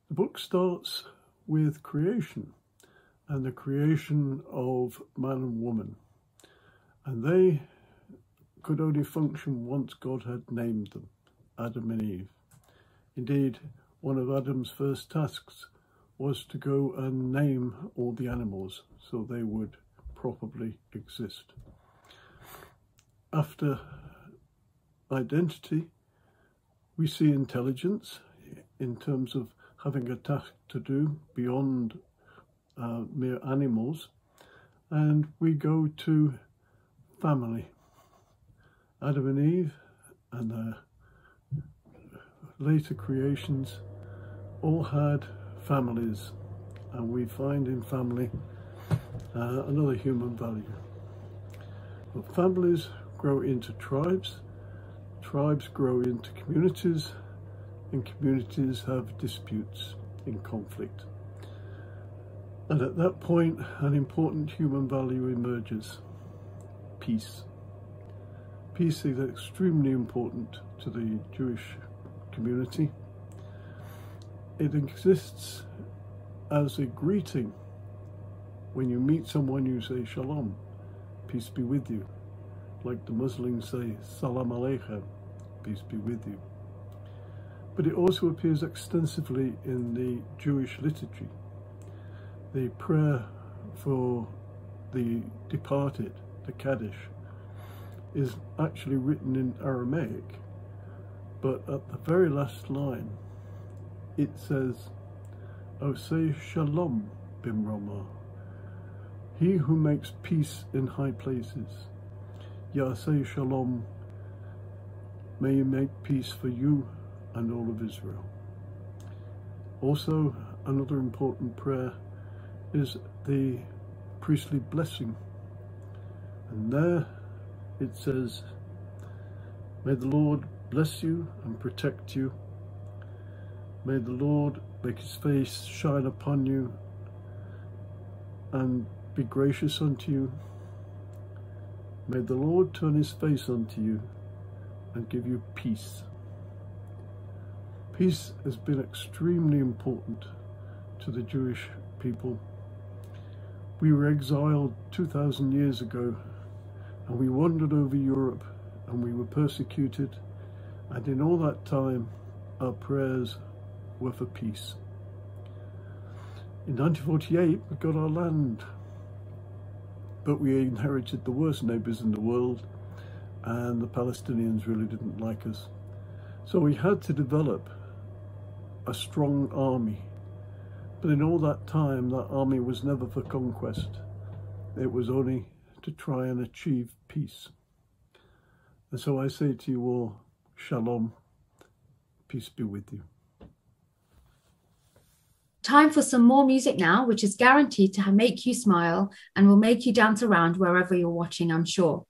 The book starts with creation and the creation of man and woman, and they could only function once God had named them, Adam and Eve. Indeed, one of Adam's first tasks was to go and name all the animals so they would properly exist. After identity. We see intelligence in terms of having a task to do beyond mere animals. And we go to family. Adam and Eve and their later creations all had families, and we find in family another human value. But families grow into tribes, tribes grow into communities, and communities have disputes in conflict. And at that point, an important human value emerges: peace. Peace is extremely important to the Jewish community. It exists as a greeting. When you meet someone, you say shalom, peace be with you. Like the Muslims say salam aleichem, peace be with you. But it also appears extensively in the Jewish liturgy. The prayer for the departed, the Kaddish, is actually written in Aramaic, but at the very last line it says, Oseh Shalom Bimrama, he who makes peace in high places. Yaseh Shalom, may you make peace for you and all of Israel. Also, another important prayer is the priestly blessing, and there it says, may the Lord bless you and protect you. May the Lord make his face shine upon you and be gracious unto you. May the Lord turn his face unto you and give you peace. Peace has been extremely important to the Jewish people. We were exiled 2,000 years ago, and we wandered over Europe, and we were persecuted, and in all that time our prayers were for peace. In 1948 we got our land, but we inherited the worst neighbours in the world, and the Palestinians really didn't like us. So we had to develop a strong army, but in all that time that army was never for conquest. It was only to try and achieve peace. And so I say to you all, shalom, peace be with you. Time for some more music now, which is guaranteed to make you smile and will make you dance around wherever you're watching, I'm sure.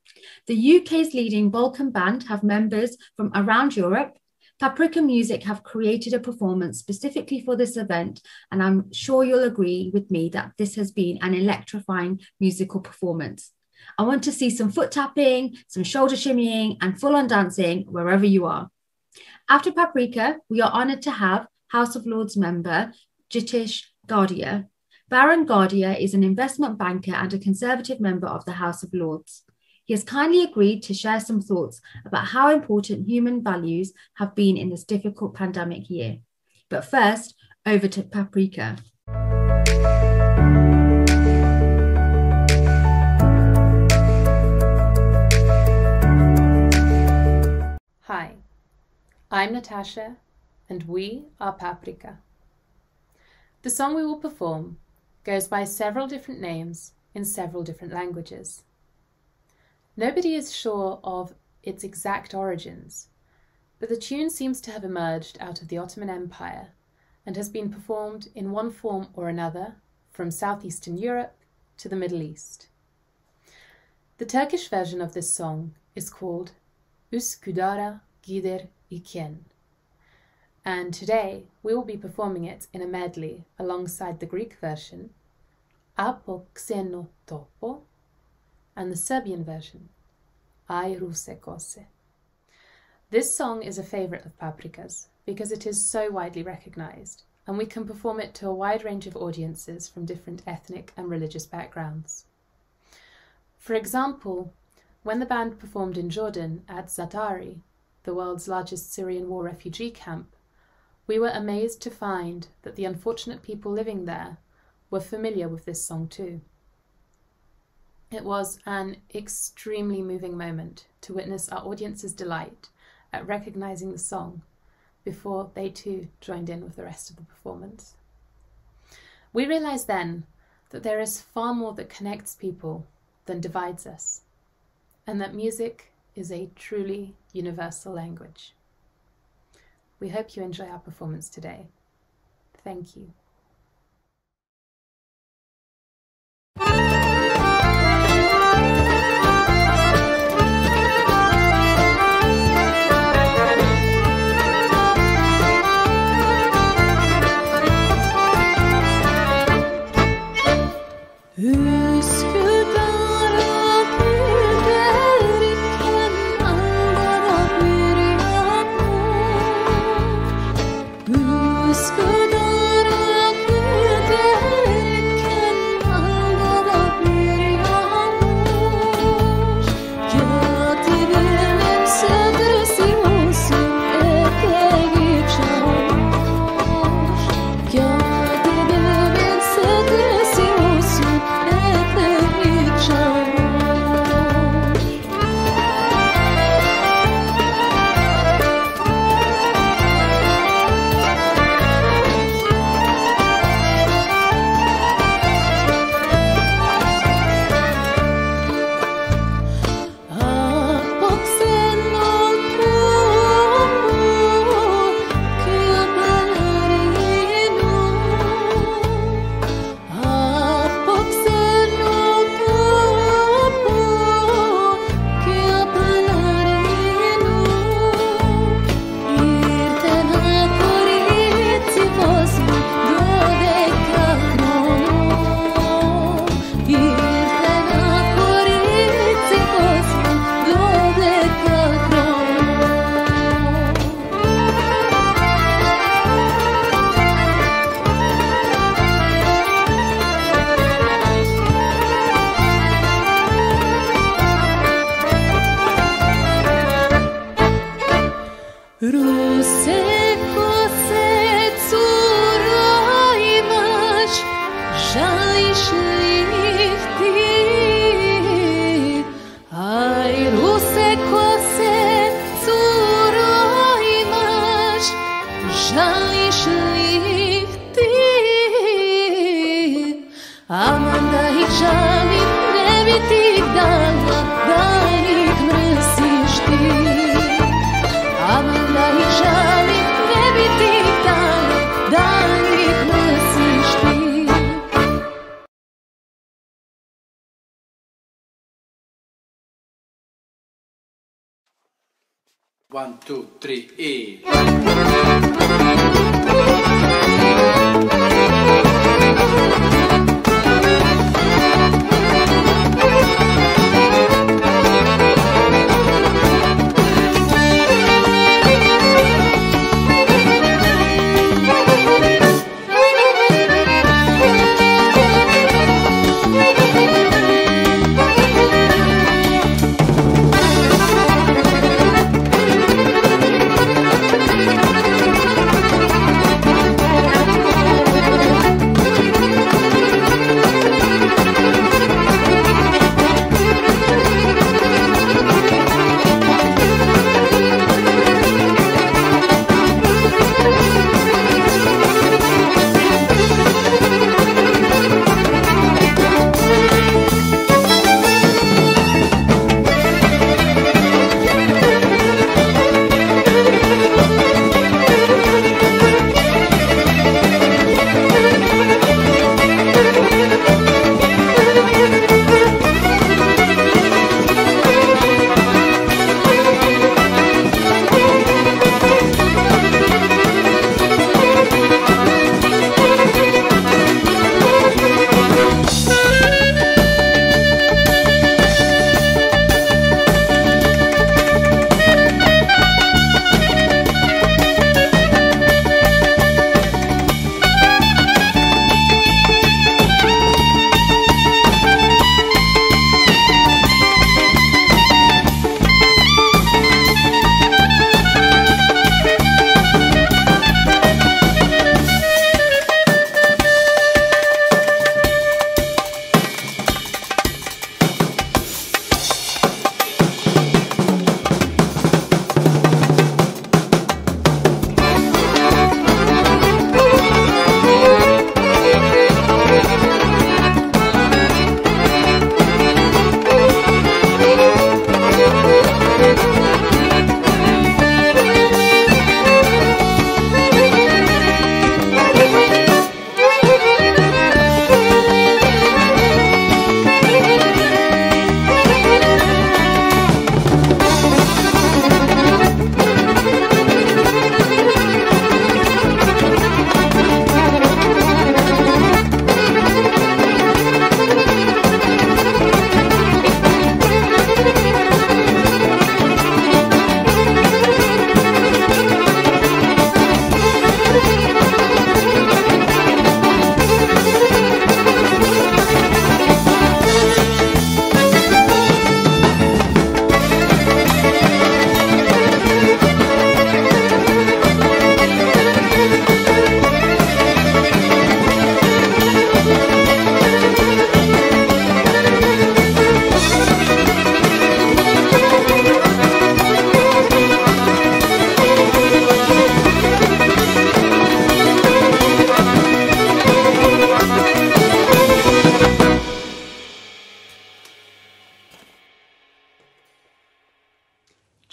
The UK's leading Balkan band have members from around Europe. Paprika Music have created a performance specifically for this event, and I'm sure you'll agree with me that this has been an electrifying musical performance. I want to see some foot tapping, some shoulder shimmying, and full-on dancing wherever you are. After Paprika, we are honoured to have House of Lords member Jitish Gardia. Baron Gardia is an investment banker and a Conservative member of the House of Lords. He has kindly agreed to share some thoughts about how important human values have been in this difficult pandemic year. But first, over to Paprika. Hi, I'm Natasha, and we are Paprika. The song we will perform goes by several different names in several different languages. Nobody is sure of its exact origins, but the tune seems to have emerged out of the Ottoman Empire and has been performed in one form or another from Southeastern Europe to the Middle East. The Turkish version of this song is called Üsküdar'a Gider İken, and today we will be performing it in a medley alongside the Greek version, Apo Xeno Topo, and the Serbian version, Ai Ruse Kose. This song is a favourite of Paprika's because it is so widely recognised, and we can perform it to a wide range of audiences from different ethnic and religious backgrounds. For example, when the band performed in Jordan at Zaatari, the world's largest Syrian war refugee camp, we were amazed to find that the unfortunate people living there were familiar with this song too. It was an extremely moving moment to witness our audience's delight at recognizing the song before they too joined in with the rest of the performance. We realized then that there is far more that connects people than divides us, and that music is a truly universal language. We hope you enjoy our performance today. Thank you. One, two, three, e.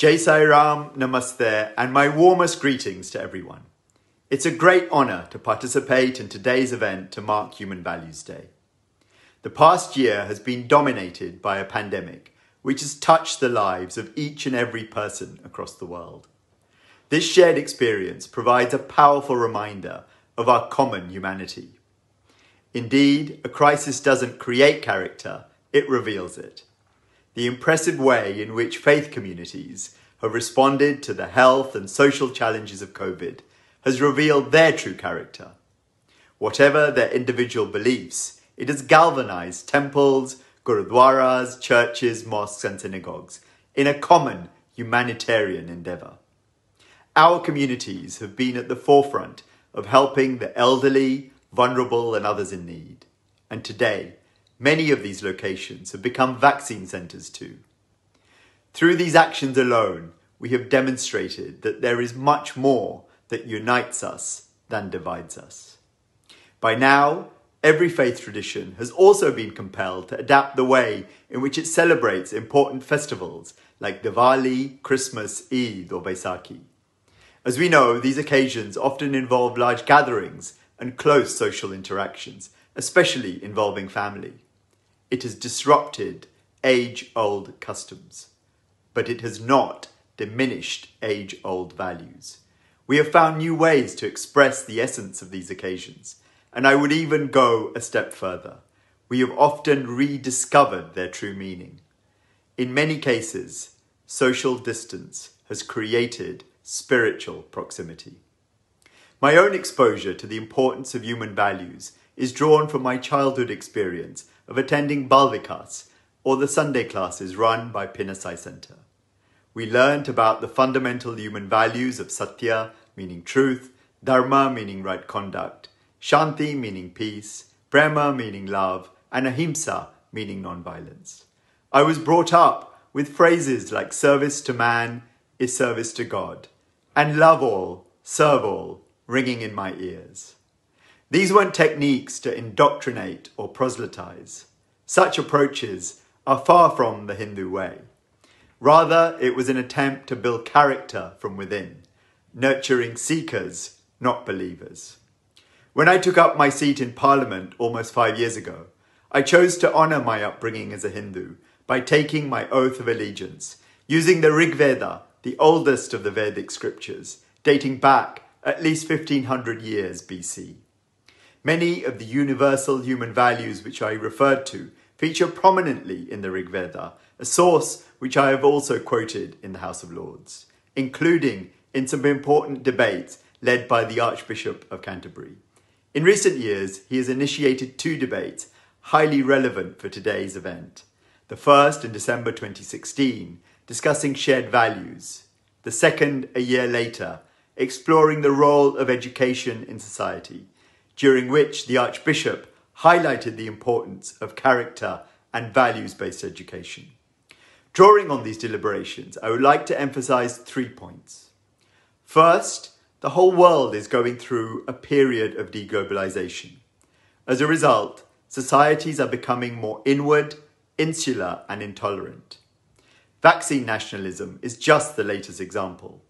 Jai Sai Ram, Namaste, and my warmest greetings to everyone. It's a great honour to participate in today's event to mark Human Values Day. The past year has been dominated by a pandemic which has touched the lives of each and every person across the world. This shared experience provides a powerful reminder of our common humanity. Indeed, a crisis doesn't create character, it reveals it. The impressive way in which faith communities have responded to the health and social challenges of COVID has revealed their true character. Whatever their individual beliefs, it has galvanized temples, gurudwaras, churches, mosques and synagogues in a common humanitarian endeavour. Our communities have been at the forefront of helping the elderly, vulnerable and others in need. And today, many of these locations have become vaccine centres too. Through these actions alone, we have demonstrated that there is much more that unites us than divides us. By now, every faith tradition has also been compelled to adapt the way in which it celebrates important festivals like Diwali, Christmas, Eid or Vaisakhi. As we know, these occasions often involve large gatherings and close social interactions, especially involving family. It has disrupted age-old customs, but it has not diminished age-old values. We have found new ways to express the essence of these occasions, and I would even go a step further. We have often rediscovered their true meaning. In many cases, social distance has created spiritual proximity. My own exposure to the importance of human values is drawn from my childhood experience of attending Balvikas, or the Sunday classes run by Pinna Sai Center. We learnt about the fundamental human values of Satya, meaning truth, Dharma, meaning right conduct, Shanti, meaning peace, Prema, meaning love, and Ahimsa, meaning non-violence. I was brought up with phrases like service to man is service to God, and love all, serve all, ringing in my ears. These weren't techniques to indoctrinate or proselytize. Such approaches are far from the Hindu way. Rather, it was an attempt to build character from within, nurturing seekers, not believers. When I took up my seat in Parliament almost 5 years ago, I chose to honour my upbringing as a Hindu by taking my oath of allegiance, using the Rig Veda, the oldest of the Vedic scriptures, dating back at least 1500 years BC. Many of the universal human values which I referred to feature prominently in the Rig Veda, a source which I have also quoted in the House of Lords, including in some important debates led by the Archbishop of Canterbury. In recent years, he has initiated 2 debates highly relevant for today's event. The first in December 2016, discussing shared values. The second, a year later, exploring the role of education in society, during which the Archbishop highlighted the importance of character and values-based education. Drawing on these deliberations, I would like to emphasize 3 points. First, the whole world is going through a period of deglobalization. As a result, societies are becoming more inward, insular and intolerant. Vaccine nationalism is just the latest example.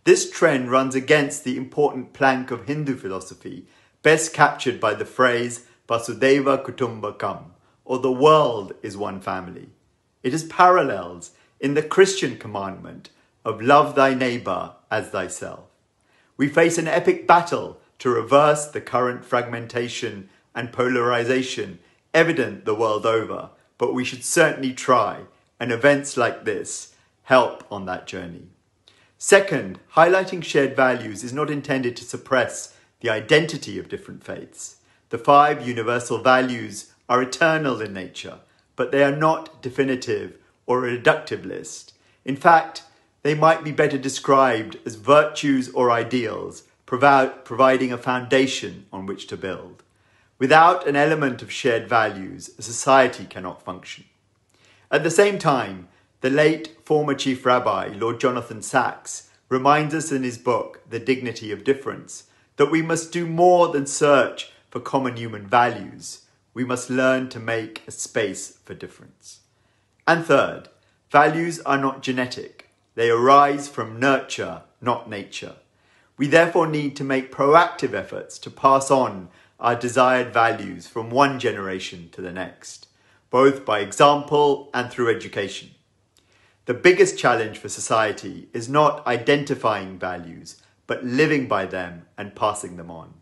This trend runs against the important plank of Hindu philosophy, best captured by the phrase Vasudhaiva Kutumbakam, or the world is one family. It has parallels in the Christian commandment of love thy neighbour as thyself. We face an epic battle to reverse the current fragmentation and polarization evident the world over, but we should certainly try, and events like this help on that journey. Second, highlighting shared values is not intended to suppress the identity of different faiths. The 5 universal values are eternal in nature, but they are not definitive or a reductive list. In fact, they might be better described as virtues or ideals, providing a foundation on which to build. Without an element of shared values, a society cannot function. At the same time, the late former Chief Rabbi, Lord Jonathan Sacks, reminds us in his book, The Dignity of Difference, that we must do more than search for common human values. We must learn to make a space for difference. And third, values are not genetic. They arise from nurture, not nature. We therefore need to make proactive efforts to pass on our desired values from one generation to the next, both by example and through education. The biggest challenge for society is not identifying values, but living by them and passing them on.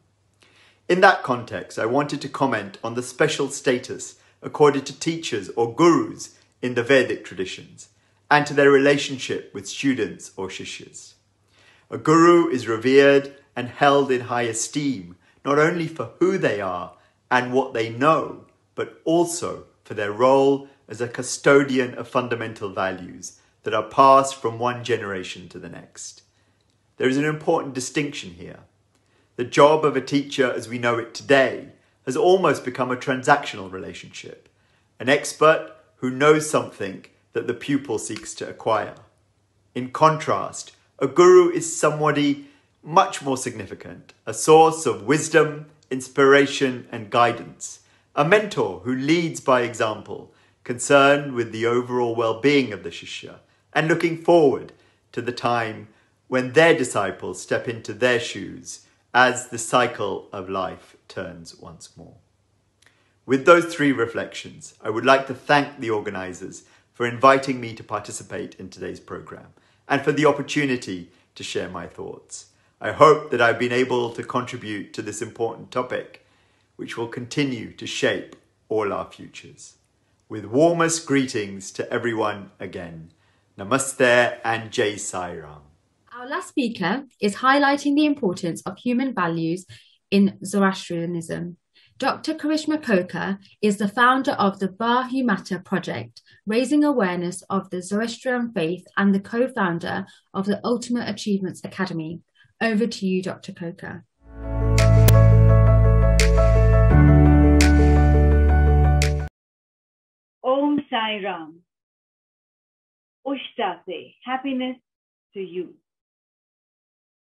In that context, I wanted to comment on the special status accorded to teachers or gurus in the Vedic traditions, and to their relationship with students or shishyas. A guru is revered and held in high esteem, not only for who they are and what they know, but also for their role as a custodian of fundamental values that are passed from one generation to the next. There is an important distinction here. The job of a teacher as we know it today has almost become a transactional relationship, an expert who knows something that the pupil seeks to acquire. In contrast, a guru is somebody much more significant, a source of wisdom, inspiration, and guidance, a mentor who leads by example, concerned with the overall well-being of the shishya, and looking forward to the time when their disciples step into their shoes as the cycle of life turns once more. With those three reflections, I would like to thank the organisers for inviting me to participate in today's programme and for the opportunity to share my thoughts. I hope that I've been able to contribute to this important topic, which will continue to shape all our futures. With warmest greetings to everyone again. Namaste and Jai Sai Ram. Our last speaker is highlighting the importance of human values in Zoroastrianism. Dr. Karishma Kokar is the founder of the Bahumata Project, raising awareness of the Zoroastrian faith and the co-founder of the Ultimate Achievements Academy. Over to you, Dr. Kokar. Om Sai Ram. Ushtate, happiness to you.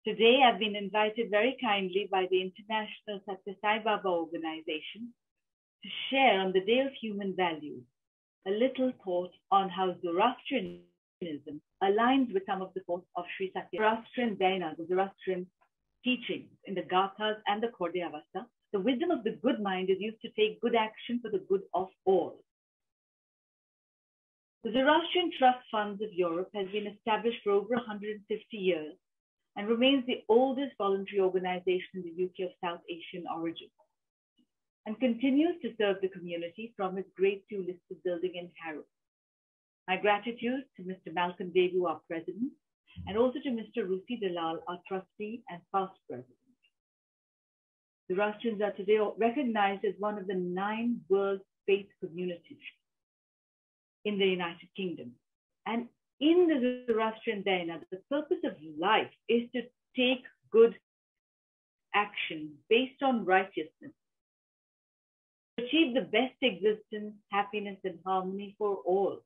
Today, I've been invited very kindly by the International Satya Sai Baba organization to share on the Day of Human Values a little thought on how Zoroastrianism aligns with some of the thoughts of Sri Satya. Zoroastrian Daina, the Zoroastrian teachings in the Gathas and the Kordeyavasta, the wisdom of the good mind is used to take good action for the good of all. The Zoroastrian Trust Funds of Europe has been established for over 150 years and remains the oldest voluntary organization in the UK of South Asian origin, and continues to serve the community from its Grade 2 listed building in Harrow. My gratitude to Mr. Malcolm Devu, our president, and also to Mr. Rusi Dalal, our trustee and past president. The Zoroastrians are today recognized as one of the 9 world faith communities in the United Kingdom. And in the Zoroastrian Daina, the purpose of life is to take good action based on righteousness, to achieve the best existence, happiness, and harmony for all.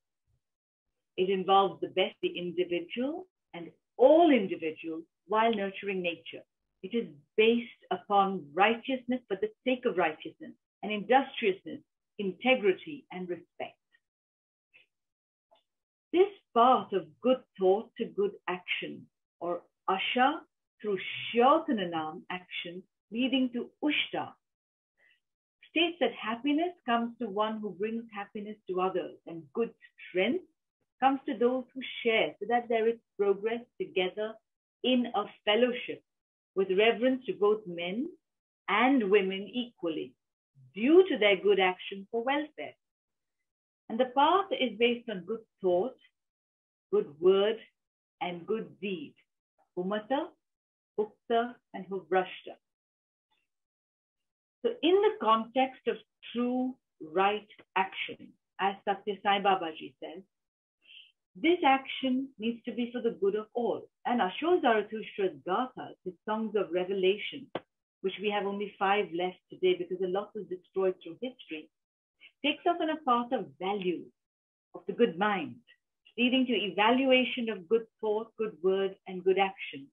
It involves the best, the individual, and all individuals while nurturing nature. It is based upon righteousness for the sake of righteousness, and industriousness, integrity, and respect. This path of good thought to good action, or Asha through Shyotananam action leading to Ushta, states that happiness comes to one who brings happiness to others, and good strength comes to those who share, so that there is progress together in a fellowship with reverence to both men and women equally, due to their good action for welfare. And the path is based on good thought, good word, and good deed. Humata, Ukta, and Huvrashta. So in the context of true right action, as Satya Sai Babaji says, this action needs to be for the good of all. And Ashok Zarathustra's Gathas, his songs of revelation, which we have only 5 left today because a lot was destroyed through history, takes us on a path of values, of the good mind, leading to evaluation of good thought, good word, and good action,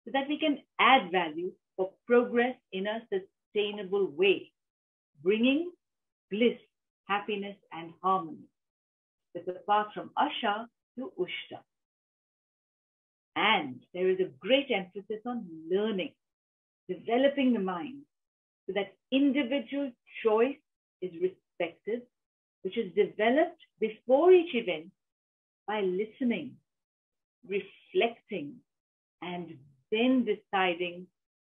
so that we can add value for progress in a sustainable way, bringing bliss, happiness, and harmony. It's a path from Asha to Ushta. And there is a great emphasis on learning, developing the mind, so that individual choice is respected, which is developed before each event by listening, reflecting, and then deciding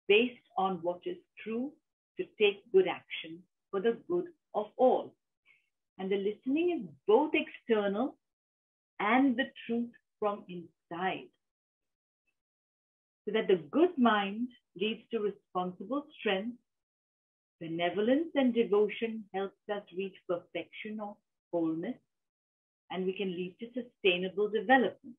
based on what is true to take good action for the good of all. And the listening is both external and the truth from inside. So that the good mind leads to responsible strength, benevolence and devotion helps us reach perfection or wholeness, and we can lead to sustainable development.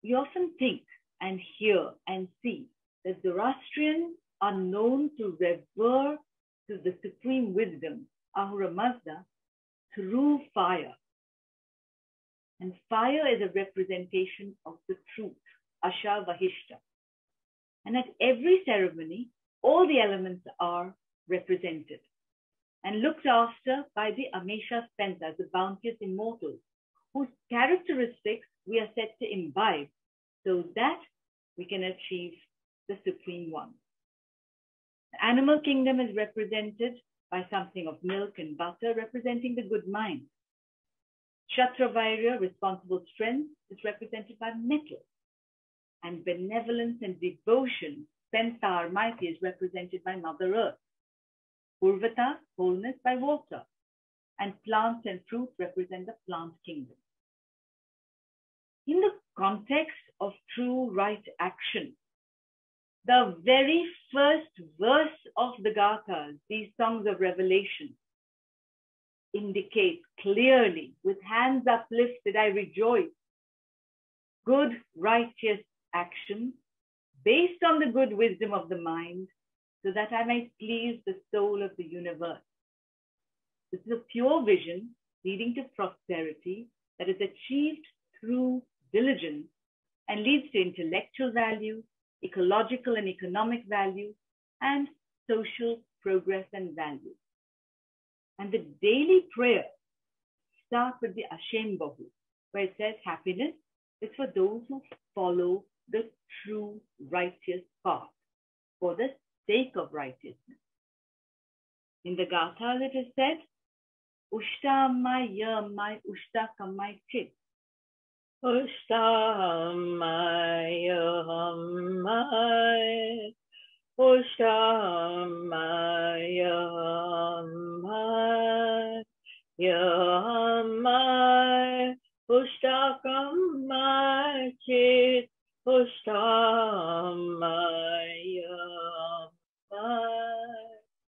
We often think and hear and see that Zoroastrians are known to revere to the supreme wisdom, Ahura Mazda, through fire. And fire is a representation of the truth, Asha Vahishta. And at every ceremony, all the elements are represented and looked after by the Amesha Spensas, the bounteous immortals, whose characteristics we are set to imbibe so that we can achieve the Supreme One. The animal kingdom is represented by something of milk and butter, representing the good mind. Kshatravirya, responsible strength, is represented by metal. And benevolence and devotion, Spensar, mighty, is represented by Mother Earth. Purvata, wholeness, by water. And plants and fruits represent the plant kingdom. In the context of true right action, the very first verse of the Gathas, these songs of revelation, indicates clearly, with hands uplifted, I rejoice. Good, righteous action based on the good wisdom of the mind, so that I may please the soul of the universe. This is a pure vision leading to prosperity that is achieved through diligence and leads to intellectual value, ecological and economic value, and social progress and value. And the daily prayer starts with the Ashem Bahu, where it says happiness is for those who follow the true righteous path for the sake of righteousness. In the Gatha it is said, Ushta Maya Mai Ushta Kamai Chit. Ushta Maya Mai Ushta Maya Mai Yamai Ushta Kamai Chit.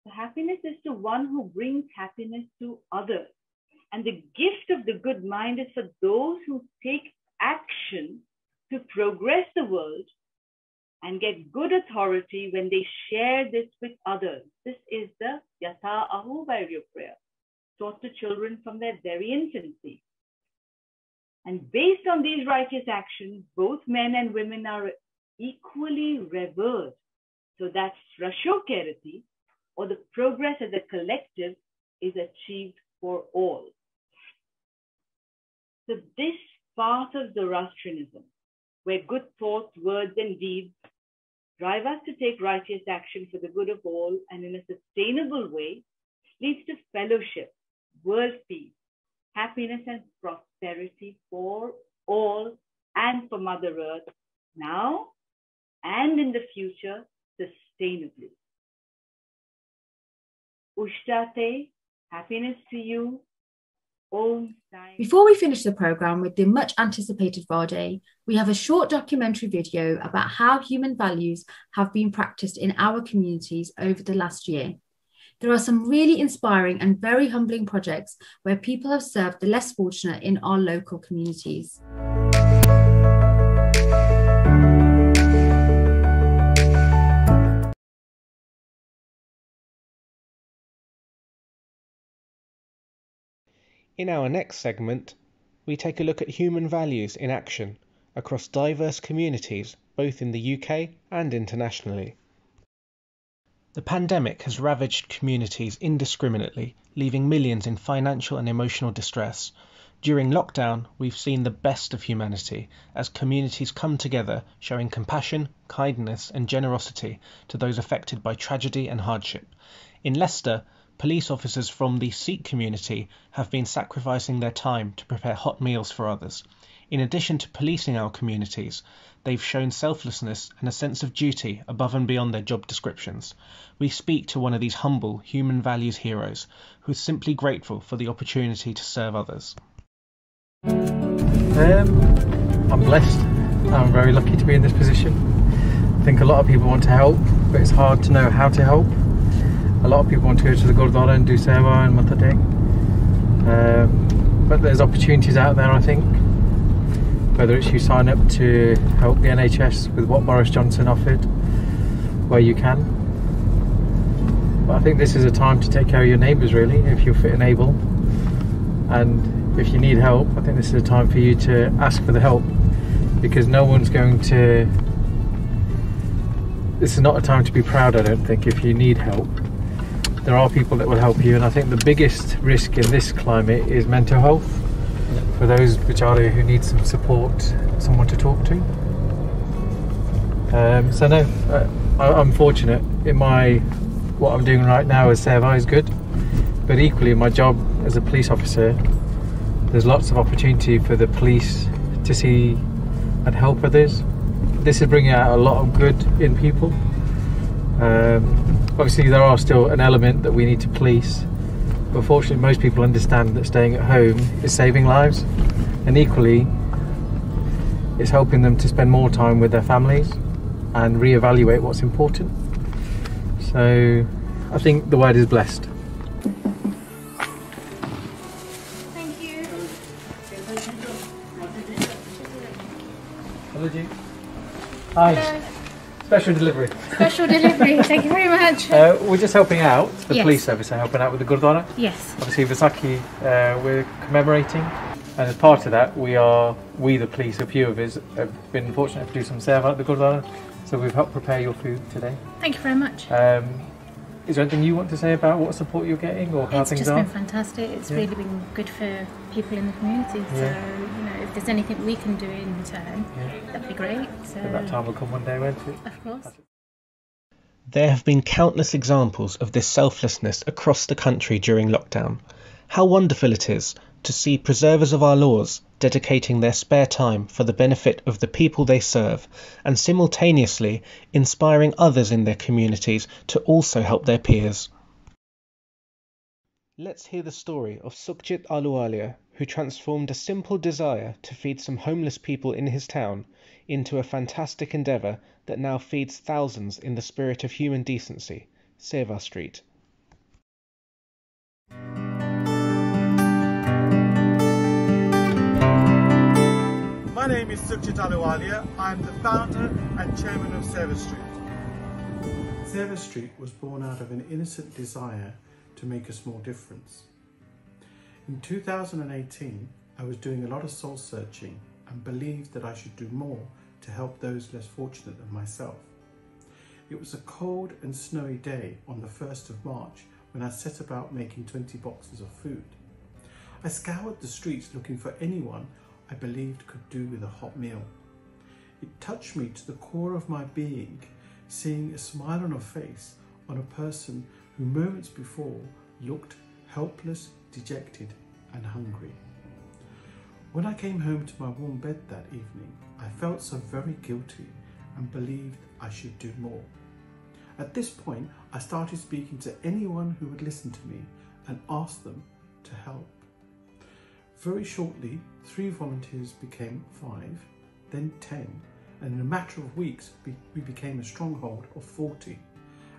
Happiness is to one who brings happiness to others. And the gift of the good mind is for those who take action to progress the world and get good authority when they share this with others. This is the Yatha Ahuvairya prayer, taught to children from their very infancy. And based on these righteous actions, both men and women are equally revered, so that Srashokerati, or the progress as a collective, is achieved for all. So this path of Zoroastrianism, where good thoughts, words, and deeds drive us to take righteous action for the good of all and in a sustainable way, leads to fellowship, world peace, happiness and prosperity for all and for Mother Earth, now and in the future, sustainably. Ushtate, happiness to you. Om Sai. Before we finish the programme with the much anticipated Vade, we have a short documentary video about how human values have been practiced in our communities over the last year. There are some really inspiring and very humbling projects where people have served the less fortunate in our local communities. In our next segment, we take a look at human values in action across diverse communities, both in the UK and internationally. The pandemic has ravaged communities indiscriminately, leaving millions in financial and emotional distress. During lockdown, we've seen the best of humanity as communities come together, showing compassion, kindness and generosity to those affected by tragedy and hardship. In Leicester, police officers from the Sikh community have been sacrificing their time to prepare hot meals for others. In addition to policing our communities, they've shown selflessness and a sense of duty above and beyond their job descriptions. We speak to one of these humble human values heroes who is simply grateful for the opportunity to serve others. I'm blessed. I'm very lucky to be in this position. I think a lot of people want to help, but it's hard to know how to help. A lot of people want to go to the Gurdwara and do Seva and Matha Tek. But there's opportunities out there, I think. Whether it's you sign up to help the NHS with what Boris Johnson offered, where you can. But I think this is a time to take care of your neighbours, really, if you're fit and able. And if you need help, I think this is a time for you to ask for the help, because no one's going to... This is not a time to be proud, I don't think, if you need help. There are people that will help you, and I think the biggest risk in this climate is mental health. For those Bichare who need some support, someone to talk to. So no, I'm fortunate in what I'm doing right now as Seva is good, but equally in my job as a police officer, there's lots of opportunity for the police to see and help others. This is bringing out a lot of good in people. Obviously there are still an element that we need to police, but fortunately most people understand that staying at home is saving lives, and equally it's helping them to spend more time with their families and reevaluate what's important. So I think the word is blessed. Thank you. Hello, G. Hi. Hello. Special delivery. Special delivery, thank you very much. We're just helping out, the Yes. police service are helping out with the Gurdwara. Yes. Obviously Vaisakhi we're commemorating, and as part of that we the police, a few of us, have been fortunate to do some seva at the Gurdwara, so we've helped prepare your food today. Thank you very much. Is there anything you want to say about what support you're getting or how It's things just are? been fantastic. It's Yeah. really been good for people in the community. So, if there's anything we can do in return, that'd be great. So But that time will come one day, won't it? Of course. There have been countless examples of this selflessness across the country during lockdown. How wonderful it is to see preservers of our laws dedicating their spare time for the benefit of the people they serve, and simultaneously inspiring others in their communities to also help their peers. Let's hear the story of Sukhjit Ahluwalia, who transformed a simple desire to feed some homeless people in his town into a fantastic endeavour that now feeds thousands in the spirit of human decency, Seva Street. My name is Sukhjit Ahluwalia. I'm the founder and chairman of Seva Street. Seva Street was born out of an innocent desire to make a small difference. In 2018, I was doing a lot of soul searching and believed that I should do more to help those less fortunate than myself. It was a cold and snowy day on the 1st of March when I set about making 20 boxes of food. I scoured the streets looking for anyone I believed could do with a hot meal. It touched me to the core of my being, seeing a smile on a face on a person who moments before looked helpless, dejected and hungry. When I came home to my warm bed that evening, I felt so very guilty and believed I should do more. At this point, I started speaking to anyone who would listen to me and asked them to help. Very shortly, 3 volunteers became 5, then 10, and in a matter of weeks, we became a stronghold of 40.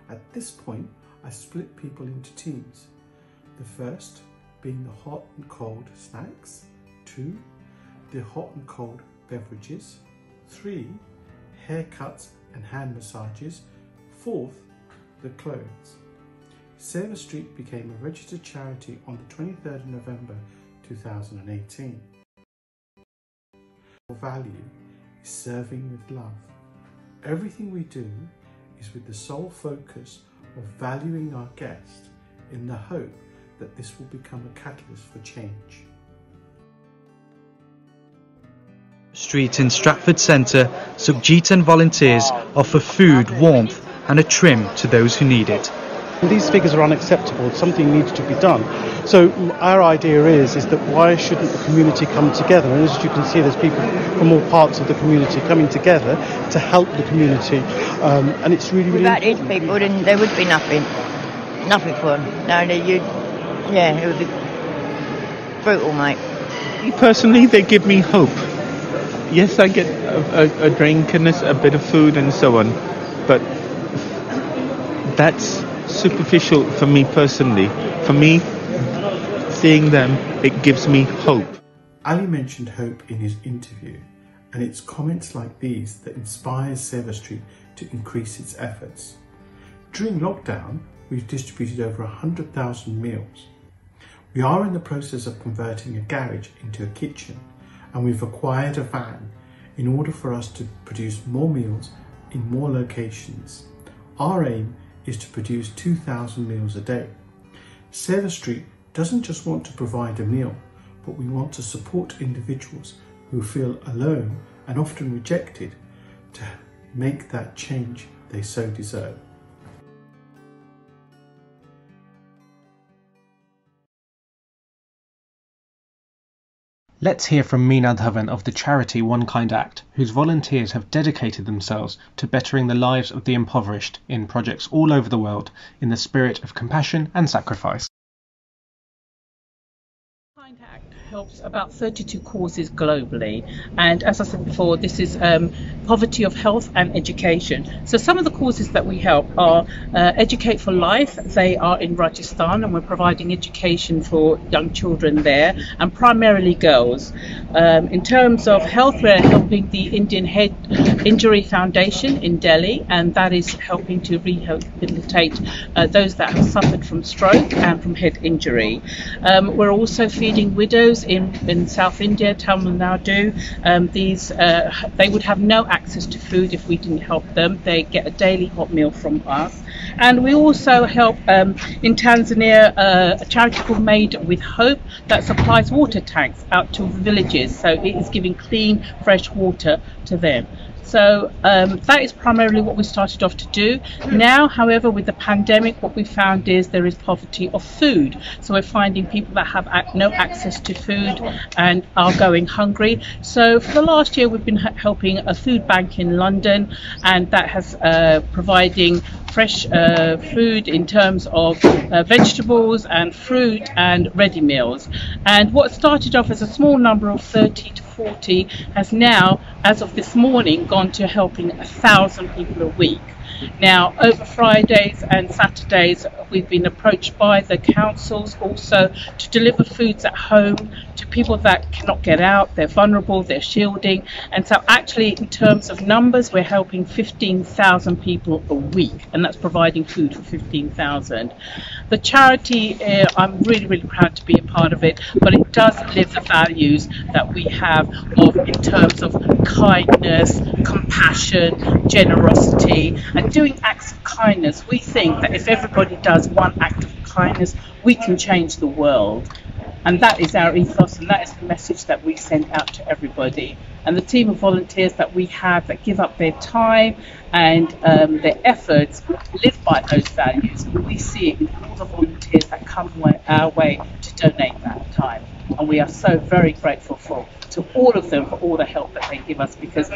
At this point, I split people into teams. The first being the hot and cold snacks, 2, the hot and cold beverages, 3, haircuts and hand massages, 4th, the clothes. Seva Street became a registered charity on the 23rd of November 2018. Our value is serving with love. Everything we do is with the sole focus of valuing our guest in the hope that this will become a catalyst for change. Street in Stratford Centre, Sukhjit volunteers offer food, warmth and a trim to those who need it. These figures are unacceptable. Something needs to be done. So our idea is that why shouldn't the community come together? And as you can see, there's people from all parts of the community coming together to help the community. And it's really, really without these people, then there would be nothing for them. No, it would be brutal, mate. Personally, they give me hope. Yes, I get a drink and a bit of food and so on, but that's superficial for me personally. For me, seeing them, it gives me hope. Ali mentioned hope in his interview, and it's comments like these that inspires Seva Street to increase its efforts. During lockdown, we've distributed over 100,000 meals. We are in the process of converting a garage into a kitchen, and we've acquired a van in order for us to produce more meals in more locations. Our aim is to produce 2,000 meals a day. Seva Street doesn't just want to provide a meal, but we want to support individuals who feel alone and often rejected to make that change they so deserve. Let's hear from Meena Dhawan of the charity One Kind Act, whose volunteers have dedicated themselves to bettering the lives of the impoverished in projects all over the world in the spirit of compassion and sacrifice. Helps about 32 causes globally, and as I said before, this is poverty of health and education. So some of the causes that we help are Educate for Life. They are in Rajasthan, and we're providing education for young children there, and primarily girls. In terms of health, we're helping the Indian Head Injury Foundation in Delhi, and that is helping to rehabilitate those that have suffered from stroke and from head injury. We're also feeding widows in South India, Tamil Nadu. They would have no access to food if we didn't help them. They get a daily hot meal from us. And we also help in Tanzania a charity called Made with Hope that supplies water tanks out to villages. So it is giving clean, fresh water to them. So that is primarily what we started off to do. Now, however, with the pandemic, what we found is there is poverty of food. So we're finding people that have no access to food and are going hungry. So for the last year, we've been helping a food bank in London, and that has providing fresh food in terms of vegetables and fruit and ready meals. And what started off as a small number of 30 to 40 has now, as of this morning, gone to helping 1,000 people a week. Now, over Fridays and Saturdays, we've been approached by the councils also to deliver foods at home to people that cannot get out. They're vulnerable, they're shielding. And so actually, in terms of numbers, we're helping 15,000 people a week, and that's providing food for 15,000. The charity, I'm really, really proud to be a part of it, but it does live the values that we have in terms of kindness, compassion, generosity, and doing acts of kindness. We think that if everybody does one act of kindness, we can change the world. And that is our ethos, and that is the message that we send out to everybody. And the team of volunteers that we have that give up their time and their efforts live by those values. And we see it in all the volunteers that come our way to donate that time. And we are so very grateful to all of them for all the help that they give us, because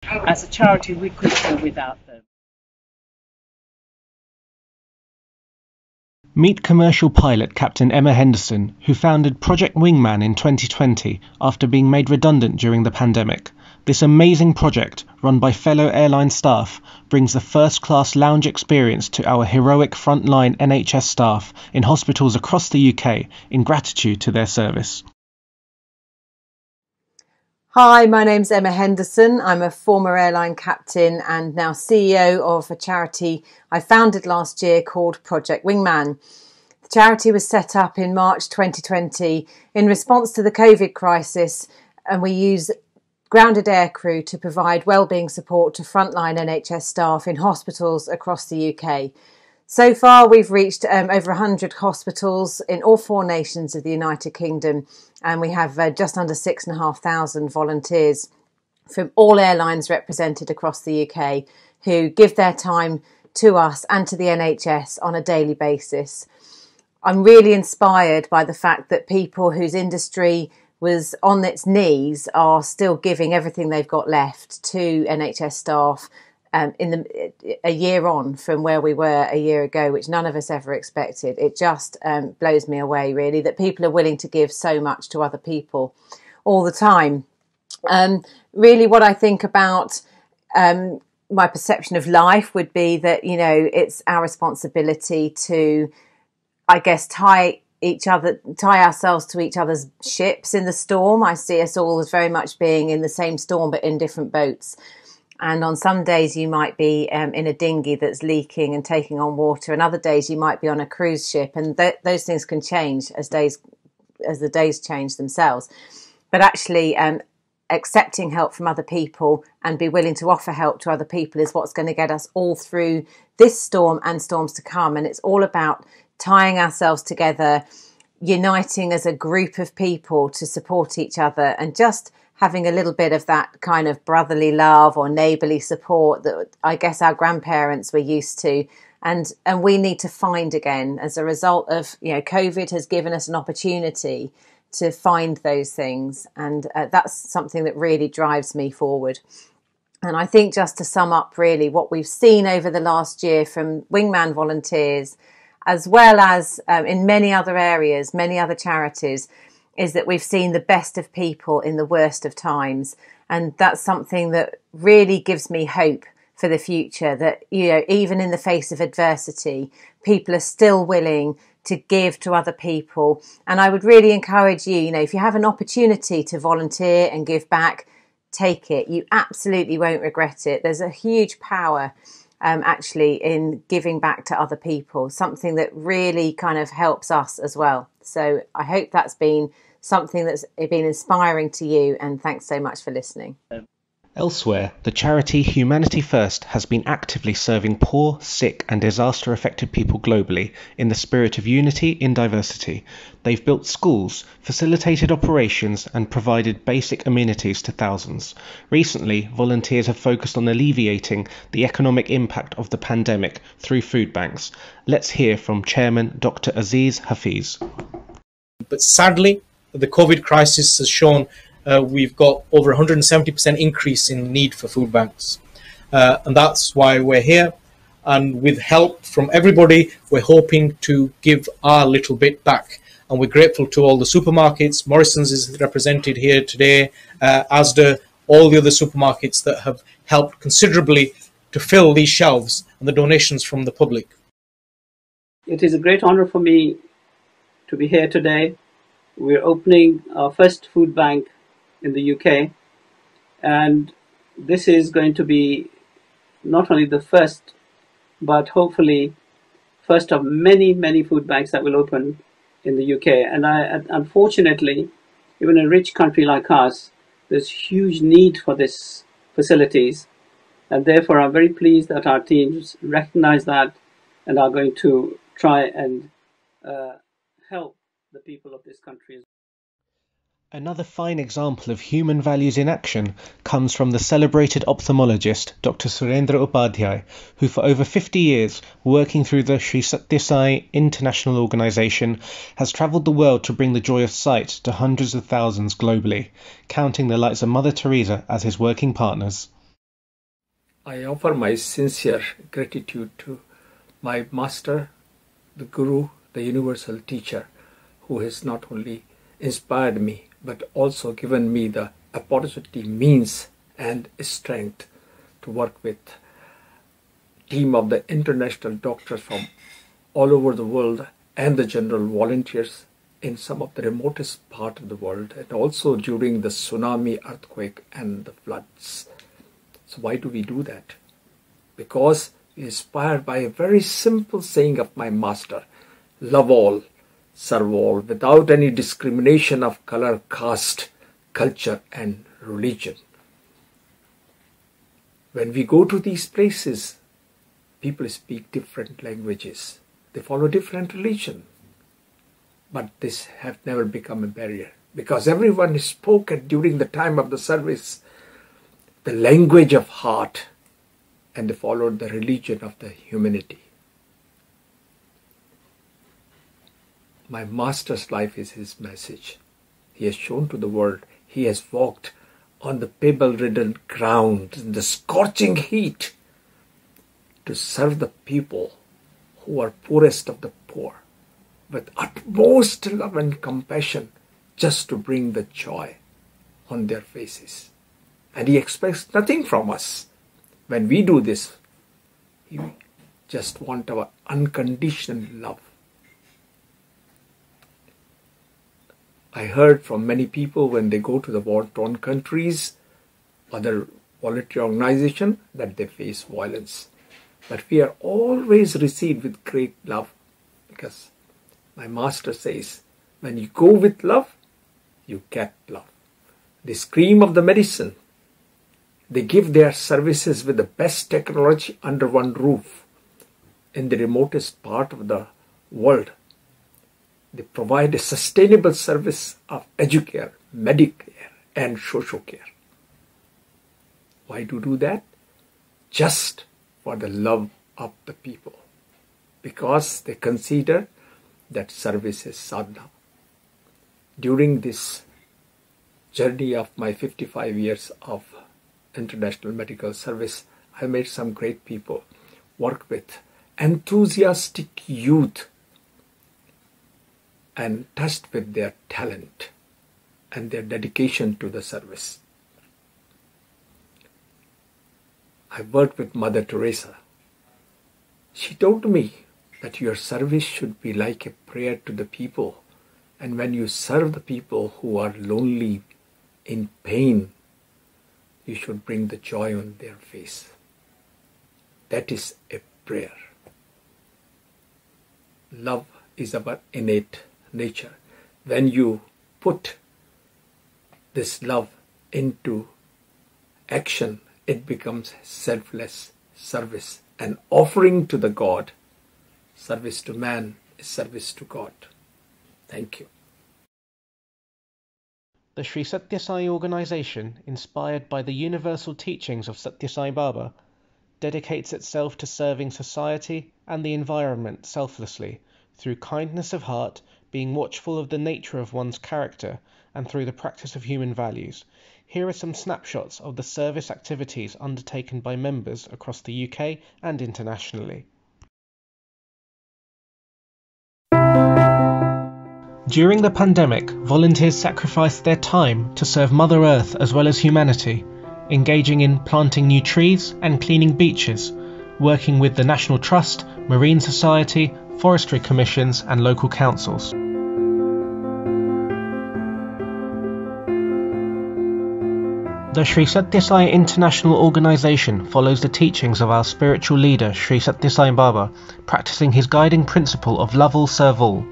as a charity we couldn't do without them. Meet commercial pilot Captain Emma Henderson, who founded Project Wingman in 2020 after being made redundant during the pandemic. This amazing project, run by fellow airline staff, brings the first-class lounge experience to our heroic frontline NHS staff in hospitals across the UK in gratitude to their service. Hi, my name's Emma Henderson. I'm a former airline captain and now CEO of a charity I founded last year called Project Wingman. The charity was set up in March 2020 in response to the COVID crisis, and we use grounded aircrew to provide wellbeing support to frontline NHS staff in hospitals across the UK. So far, we've reached over 100 hospitals in all 4 nations of the United Kingdom, and we have just under 6,500 volunteers. from all airlines represented across the UK who give their time to us and to the NHS on a daily basis. I'm really inspired by the fact that people whose industry was on its knees are still giving everything they've got left to NHS staff a year on from where we were a year ago, which none of us ever expected. It just blows me away, really, that people are willing to give so much to other people all the time. Really, what I think about my perception of life would be that, you know, it's our responsibility to, I guess, tie ourselves to each other's ships in the storm. I see us all as very much being in the same storm, but in different boats. And on some days you might be in a dinghy that's leaking and taking on water, and other days you might be on a cruise ship, and those things can change as the days change themselves. But actually, accepting help from other people and be willing to offer help to other people is what's going to get us all through this storm and storms to come. And it's all about tying ourselves together, uniting as a group of people to support each other, and just having a little bit of that kind of brotherly love or neighbourly support that I guess our grandparents were used to, and we need to find again. As a result of, you know, COVID has given us an opportunity to find those things, and that's something that really drives me forward. And I think, just to sum up really what we've seen over the last year from Wingman volunteers, as well as in many other areas, many other charities, is that we've seen the best of people in the worst of times. And that's something that really gives me hope for the future, that, you know, even in the face of adversity, people are still willing to give to other people. And I would really encourage you, you know, if you have an opportunity to volunteer and give back, take it. You absolutely won't regret it. There's a huge power actually in giving back to other people, something that really kind of helps us as well. So I hope that's been something that's been inspiring to you, and thanks so much for listening. Elsewhere, the charity Humanity First has been actively serving poor, sick and disaster-affected people globally in the spirit of unity in diversity. They've built schools, facilitated operations and provided basic amenities to thousands. Recently, volunteers have focused on alleviating the economic impact of the pandemic through food banks. Let's hear from Chairman Dr. Aziz Hafiz. But sadly, the COVID crisis has shown we've got over 170% increase in need for food banks. And that's why we're here. And with help from everybody, we're hoping to give our little bit back. And we're grateful to all the supermarkets. Morrison's is represented here today, Asda, all the other supermarkets that have helped considerably to fill these shelves, and the donations from the public. It is a great honor for me to be here today. We're opening our first food bank in the UK, and this is going to be not only the first, but hopefully first of many food banks that will open in the UK. And unfortunately, even in a rich country like us, there's huge need for these facilities, and therefore I'm very pleased that our teams recognize that and are going to try and help the people of this country. Another fine example of human values in action comes from the celebrated ophthalmologist Dr. Surendra Upadhyay, who for over 50 years, working through the Sri Satya Sai International Organization, has travelled the world to bring the joy of sight to hundreds of thousands globally, counting the likes of Mother Teresa as his working partners. I offer my sincere gratitude to my master, the Guru, the universal teacher, who has not only inspired me, but also given me the opportunity, means and strength to work with a team of the international doctors from all over the world and the general volunteers in some of the remotest part of the world, and also during the tsunami, earthquake and the floods. So why do we do that? Because inspired by a very simple saying of my master, love all, serve all, without any discrimination of color, caste, culture and religion. When we go to these places, people speak different languages. They follow different religion. But this has never become a barrier, because everyone spoke during the time of the service the language of heart, and they followed the religion of the humanity. My master's life is his message. He has shown to the world. He has walked on the pebble-ridden ground in the scorching heat to serve the people who are poorest of the poor with utmost love and compassion, just to bring the joy on their faces. And he expects nothing from us. When we do this, he just wants our unconditional love. I heard from many people when they go to the war-torn countries, other voluntary organizations, that they face violence. But we are always received with great love, because my master says, when you go with love, you get love. They scream of the medicine. They give their services with the best technology under one roof in the remotest part of the world. They provide a sustainable service of educare, medicare, and social care. Why do that? Just for the love of the people. Because they consider that service is sadhana. During this journey of my 55 years of international medical service, I met some great people, worked with enthusiastic youth, and touched with their talent and their dedication to the service. I worked with Mother Teresa. She told me that your service should be like a prayer to the people, and when you serve the people who are lonely, in pain, you should bring the joy on their face. That is a prayer. Love is our innate nature. When you put this love into action, it becomes selfless service, an offering to the God. Service to man is service to God. Thank you. The Sri Sathya Sai organization, inspired by the universal teachings of Sathya Sai Baba, dedicates itself to serving society and the environment selflessly through kindness of heart, being watchful of the nature of one's character, and through the practice of human values. Here are some snapshots of the service activities undertaken by members across the UK and internationally. During the pandemic, volunteers sacrificed their time to serve Mother Earth as well as humanity, engaging in planting new trees and cleaning beaches, working with the National Trust, Marine Society, forestry commissions and local councils. The Sri Sathya Sai International Organization follows the teachings of our spiritual leader Sri Sathya Sai Baba, practicing his guiding principle of love all, serve all,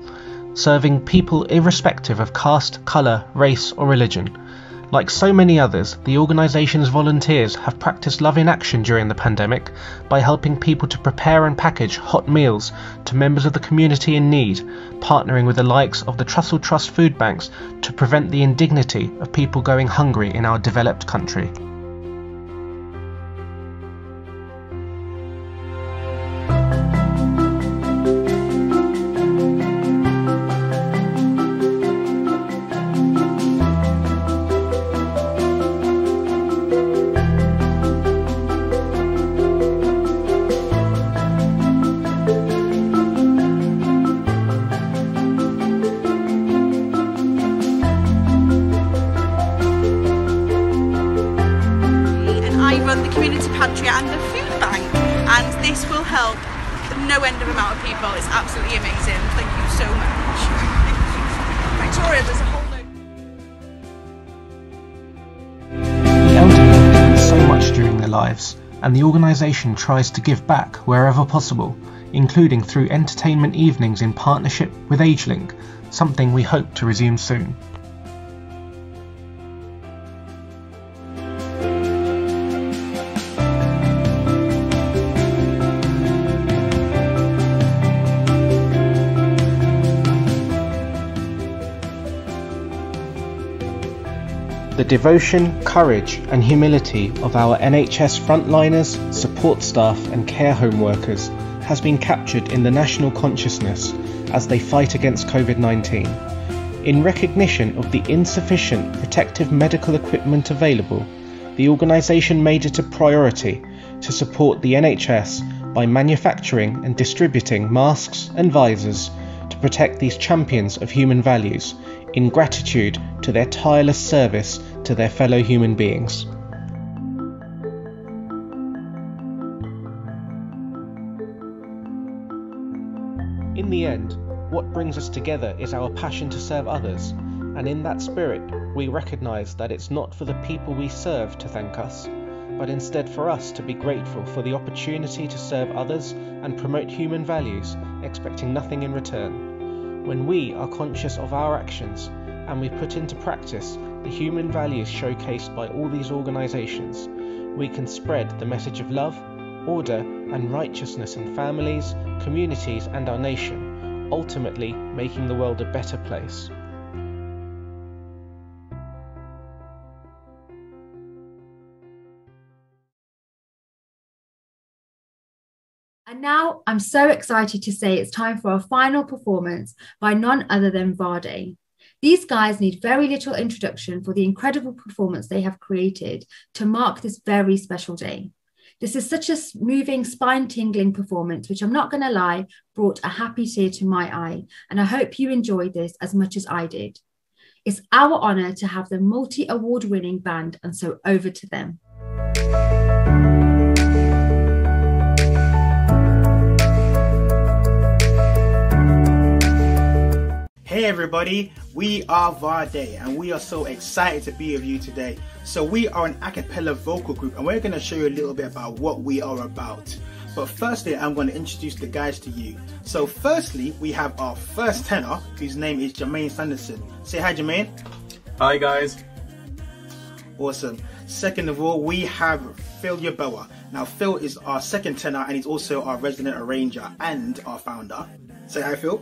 serving people irrespective of caste, colour, race or religion. Like so many others, the organisation's volunteers have practiced love in action during the pandemic by helping people to prepare and package hot meals to members of the community in need, partnering with the likes of the Trussell Trust food banks to prevent the indignity of people going hungry in our developed country. And the food bank, and this will help no end of amount of people. It's absolutely amazing. Thank you so much. Victoria, there's a whole load. The elderly give so much during their lives, and the organisation tries to give back wherever possible, including through entertainment evenings in partnership with AgeLink, something we hope to resume soon. The devotion, courage and humility of our NHS frontliners, support staff and care home workers has been captured in the national consciousness as they fight against COVID-19. In recognition of the insufficient protective medical equipment available, the organisation made it a priority to support the NHS by manufacturing and distributing masks and visors to protect these champions of human values in gratitude to their tireless service to their fellow human beings. In the end, what brings us together is our passion to serve others, and in that spirit we recognise that it's not for the people we serve to thank us, but instead for us to be grateful for the opportunity to serve others and promote human values, expecting nothing in return. When we are conscious of our actions and we put into practice the human values showcased by all these organisations, we can spread the message of love, order and righteousness in families, communities and our nation, ultimately making the world a better place. And now I'm so excited to say it's time for our final performance by none other than Vade. These guys need very little introduction for the incredible performance they have created to mark this very special day. This is such a moving, spine-tingling performance, which I'm not going to lie, brought a happy tear to my eye, and I hope you enjoyed this as much as I did. It's our honour to have the multi-award-winning band, and so over to them. Hey everybody, we are Vade and we are so excited to be with you today. So we are an a cappella vocal group and we're going to show you a little bit about what we are about. But firstly, I'm going to introduce the guys to you. So firstly, we have our first tenor, whose name is Jermaine Sanderson. Say hi, Jermaine. Hi guys. Awesome. Second of all, we have Phil Yeboah. Now Phil is our second tenor and he's also our resident arranger and our founder. Say hi, Phil.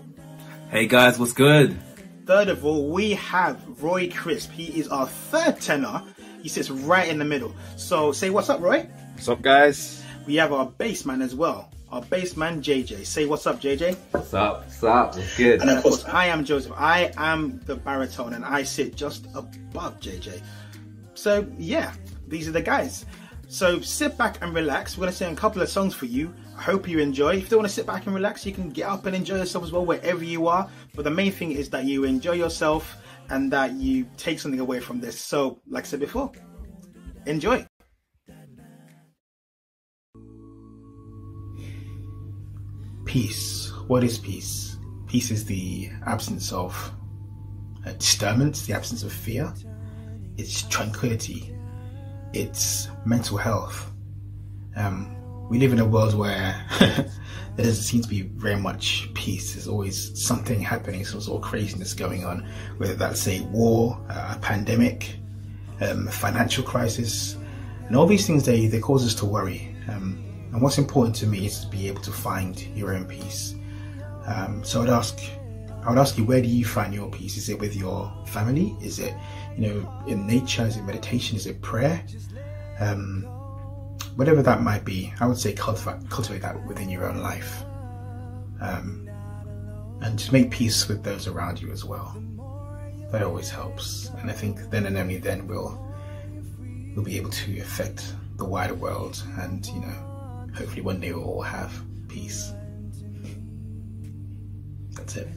Hey guys, what's good? Third of all, we have Roy Crisp. He is our third tenor. He sits right in the middle. So say what's up, Roy. What's up, guys? We have our bass man as well. Our bass man, JJ. Say what's up, JJ. What's up? What's up? What's good? And of course, I am Joseph. I am the baritone and I sit just above JJ. So yeah, these are the guys. So sit back and relax. We're going to sing a couple of songs for you. I hope you enjoy. If you don't want to sit back and relax, you can get up and enjoy yourself as well wherever you are. But the main thing is that you enjoy yourself and that you take something away from this. So like I said before, enjoy. Peace. What is peace? Peace is the absence of disturbance, the absence of fear. It's tranquility. It's mental health. We live in a world where there doesn't seem to be very much peace. There's always something happening, some sort of craziness going on, whether that's a war, a pandemic, a financial crisis, and all these things, they cause us to worry. And what's important to me is to be able to find your own peace. So I would ask you, where do you find your peace? Is it with your family? Is it, in nature? Is it meditation? Is it prayer? Whatever that might be, I would say cultivate that within your own life. And to make peace with those around you as well. That always helps. And I think then and only then we'll be able to affect the wider world and, hopefully one day we'll all have peace. That's it.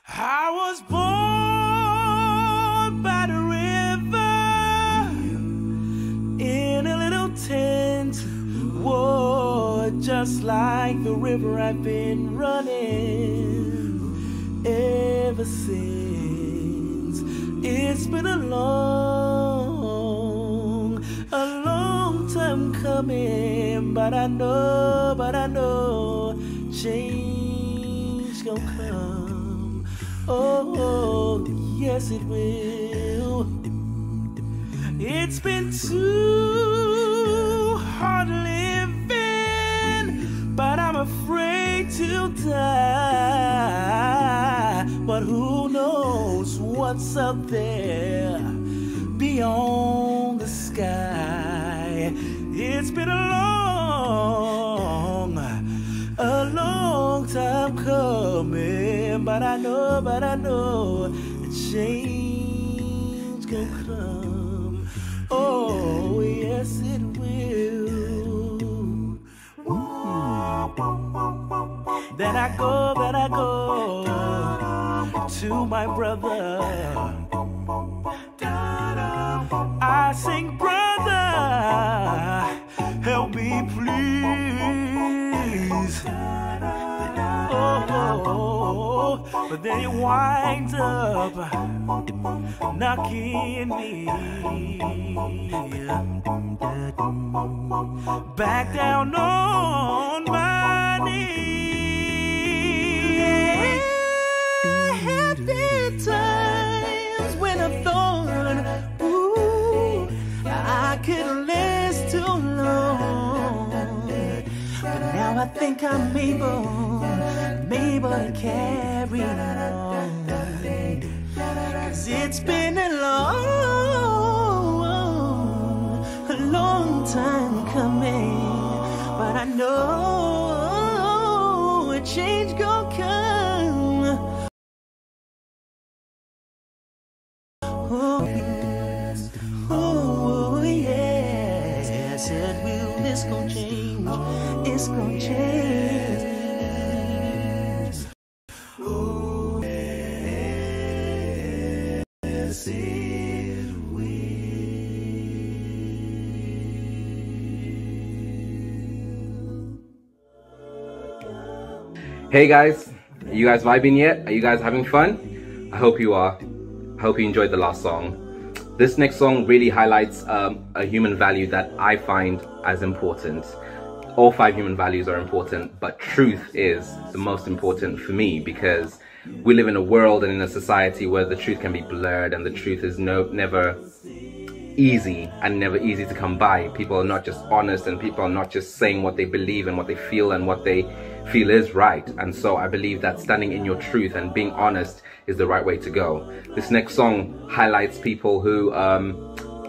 I was born by the river in a little tent. Whoa, just like the river I've been running ever since. It's been a long time coming, but I know change gonna come. Oh, yes it will. It's been too hard living, but I'm afraid to die. but who knows what's up there beyond the sky. It's been a long time coming, but I know a change can come. Oh, yes it will. Then I go to my brother. I sing, brother, help me please. Oh, but then he winds up knocking me back down on my knees. Have been times when I thought, ooh, I could last too long, but now I think I'm able to carry on. 'Cause it's been a long time coming, but I know a change gon' come. Oh yes, it will. It's gon' change. It's gon' change. Oh yes, it will. Hey guys, are you guys vibing yet? Are you guys having fun? I hope you are. I hope you enjoyed the last song. This next song really highlights a human value that I find as important. All 5 human values are important, but truth is the most important for me, because we live in a world and in a society where the truth can be blurred, and the truth is never easy and never easy to come by. People are not just honest, and people are not just saying what they believe and what they feel and what they feel is right. And so I believe that standing in your truth and being honest is the right way to go. This next song highlights people who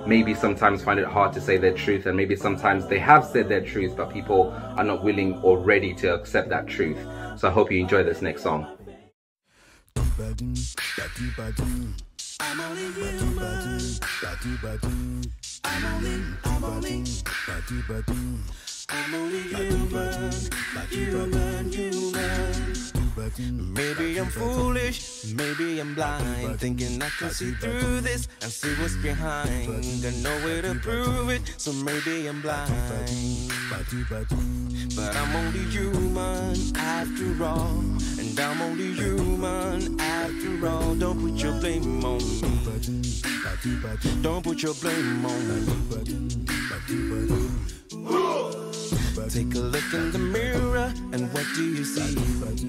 maybe sometimes find it hard to say their truth, and maybe sometimes they have said their truth, but people are not willing or ready to accept that truth. So I hope you enjoy this next song. I'm only human. I'm only human. Maybe I'm foolish, maybe I'm blind, thinking I can see through this and see what's behind. Got no way to prove it, so maybe I'm blind. But I'm only human after all, and I'm only human after all. Don't put your blame on me. Don't put your blame on me. Take a look in the mirror, and what do you see?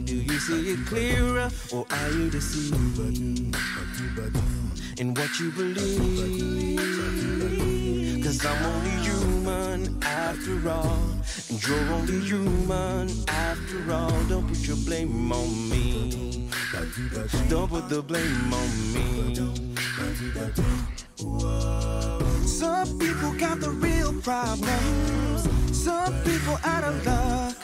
Do you see it clearer, or are you deceived in what you believe? 'Cause I'm only human after all, and you're only human after all. Don't put your blame on me. Don't put the blame on me. Some people got the real problems. Some people out of luck.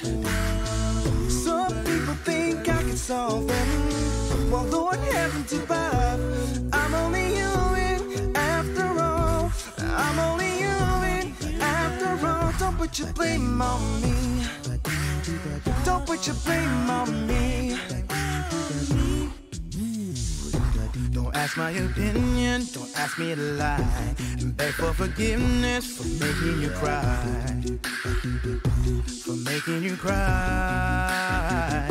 Some people think I can solve them. Well, Lord heaven to above, I'm only human after all. I'm only human after all. Don't put your blame on me. Don't put your blame on me. Don't ask my opinion, don't ask me to lie, and beg for forgiveness for making you cry. For making you cry.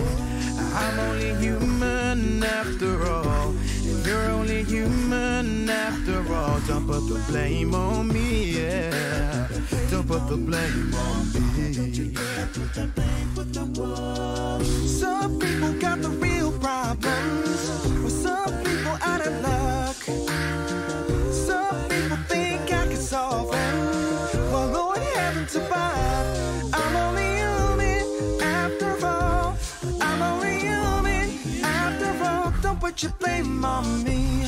I'm only human after all, and you're only human after all. Don't put the blame on me, yeah. Don't put the blame on me. Some people got the real problems, well, some people out of luck. Some people think I can solve them. Well, Lord heaven to above, I'm only human after all. I'm only human after all. Don't put your blame on me.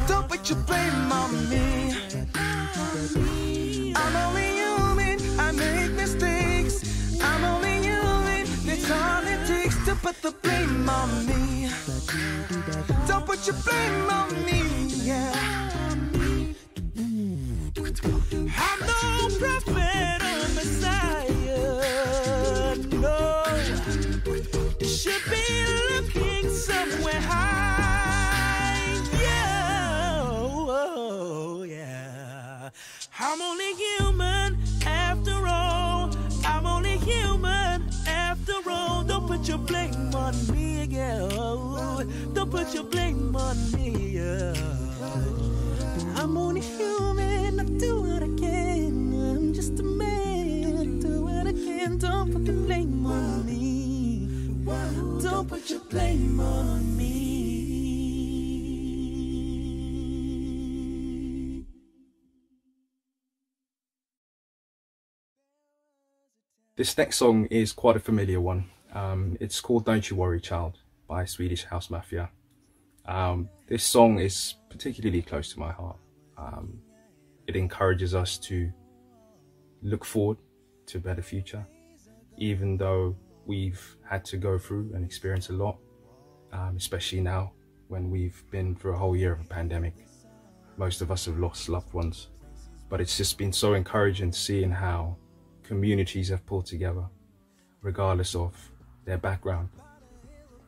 Don't put your blame on me. I'm only human, I make mistakes. I'm only human, that's all it takes to put the blame on me. Don't put your blame on me, yeah. I'm no prophet or Messiah, no. Should be looking somewhere high, yeah, oh, yeah. I'm only human after all. I'm only human after all. Don't put your blame on me, yeah. Don't put your blame on me, yeah. I'm only human, I do what I can. I'm just a man, I do what I can. Don't put the blame on me. Don't put your blame on me. This next song is quite a familiar one. It's called Don't You Worry Child by Swedish House Mafia. This song is particularly close to my heart. It encourages us to look forward to a better future, even though we've had to go through and experience a lot, especially now when we've been through a whole year of a pandemic. Most of us have lost loved ones, but it's just been so encouraging seeing how communities have pulled together, regardless of their background,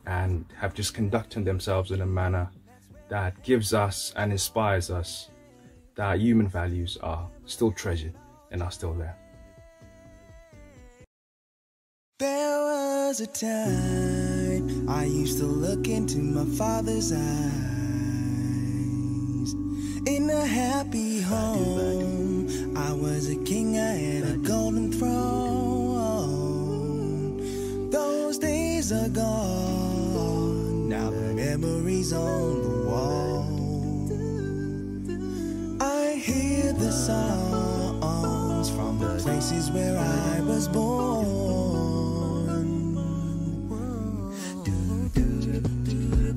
and have just conducted themselves in a manner that gives us and inspires us that human values are still treasured and are still there. There was a time I used to look into my father's eyes. In a happy home, I was a king, I had a golden throne. Those days are gone, now the memories on the wall. I hear the songs from the places where I was born.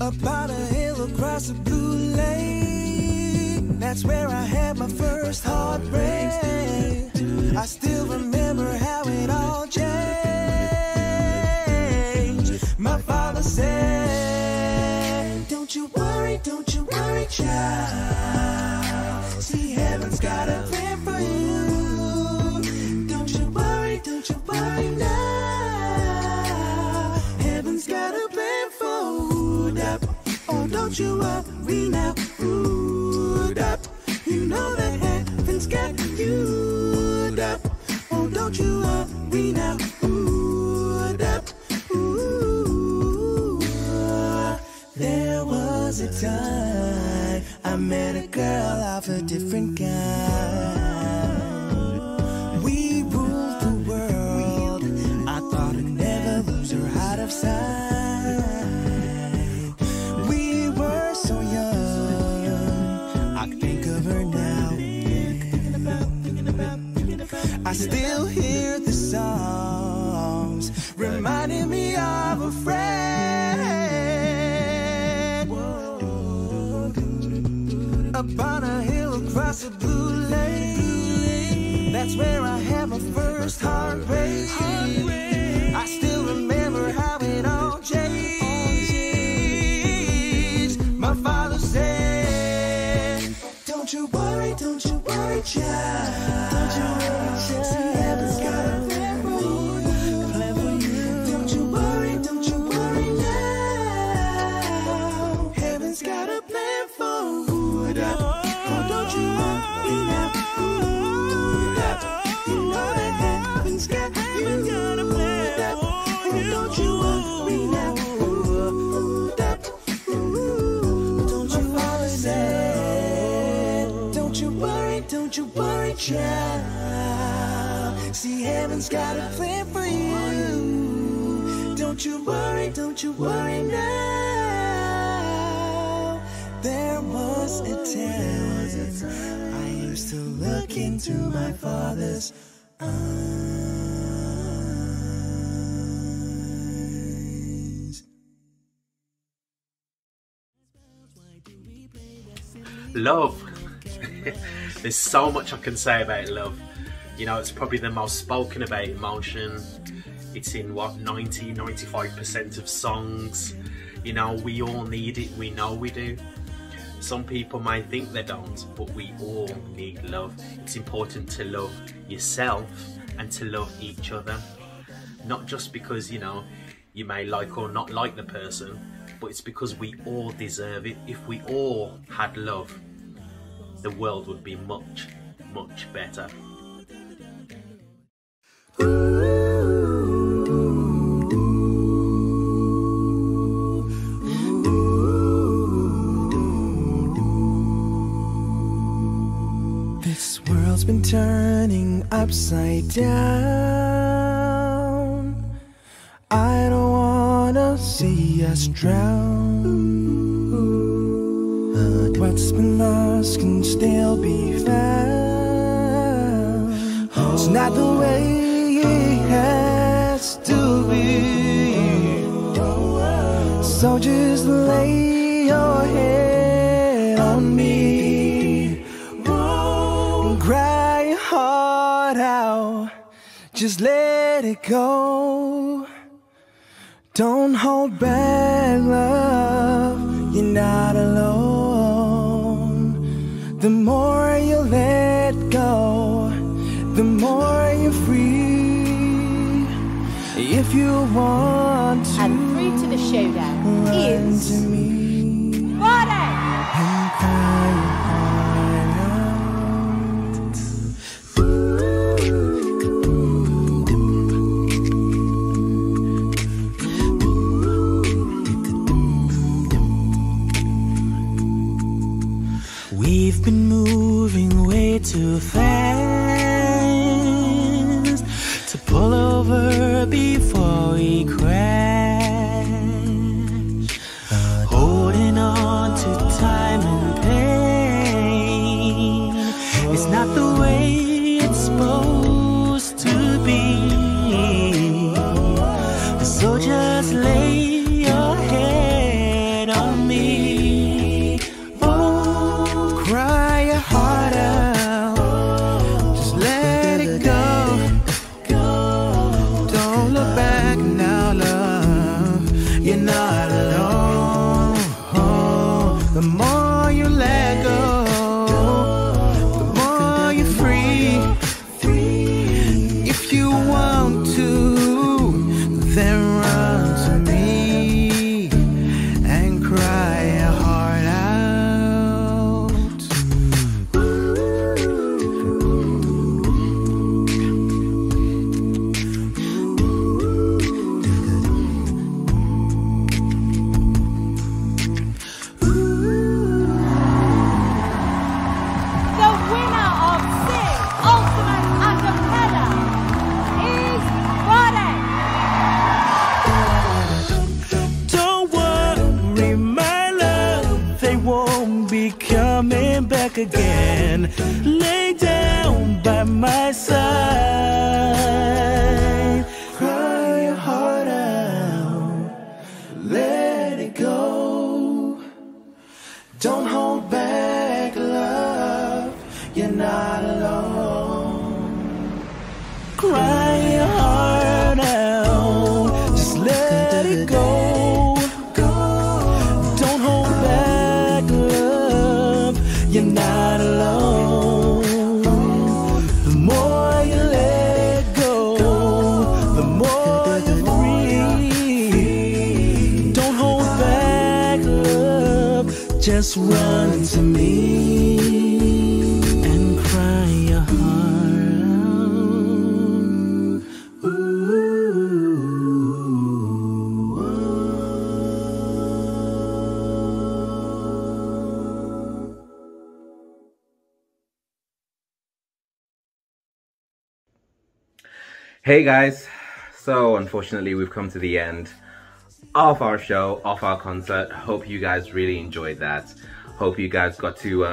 Upon a hill across a blue lake, that's where I had my first heartbreak. I still remember how it all changed. My father said, don't you worry, child. See, heaven's got a plan for you. Don't you worry now. Heaven's got a plan for you. Oh, don't you worry now. You know that heaven's got you. Oh, don't you worry now. There was a time I met a girl of a different kind. We ruled the world. I thought I'd never lose her out of sight. We were so young, I think of her now. I still hear the songs reminding me of a friend. Upon a hill across a blue lake, that's where I had my first heartbreak. I still remember how it all changed. My father said, don't you worry, child. Don't you worry, child. See, heaven's got a plan for you. Don't you worry now. Heaven's got a plan for you. Oh, don't you worry now. You know that heaven's got a plan for you. Don't you worry now. Don't you worry, don't you worry, child. See, heaven's got a plan for you. Don't you worry now. There was a time I used to look into my father's eyes. Love. There's so much I can say about love. You know, it's probably the most spoken about emotion. It's in what, 90-95% of songs. You know, we all need it, we know we do. Some people might think they don't, but we all need love. It's important to love yourself and to love each other. Not just because, you know, you may like or not like the person, but it's because we all deserve it. If we all had love, the world would be much, much better. This world's been turning upside down. I don't wanna see us drown. What's been lost can still be found. It's not the way it has to be. So just lay your head on me and cry your heart out. Just let it go. Don't hold back, love. You're not alone. The more you let go, the more you're free. If you want to, and through to the showdown is Friday. And cry your heart out. We've been moving way too fast to pull over before we crash. Holding on to time and pain. It's not the way it's supposed to be. So just lay your head on me. Oh, cry your heart out. Just let it go. Don't look back now, love. You're not alone. The more you let go, the more you're free. If you want to, then run to me and cry your heart out. The winner of Sing Ultimate Acapella is Friday. Don't worry, my love, they won't be coming back again. Lay down by my side. Cry your heart out. Let it go. Don't hold back, love. You're not alone. Cry your heart out. Just let it go. Don't hold back, love. You're not alone. The more you let go, the more you're free. Don't hold back, love. Just run to me and cry your heart out. Hey guys, so unfortunately we've come to the end of our show, of our concert. Hope you guys really enjoyed that. Hope you guys got to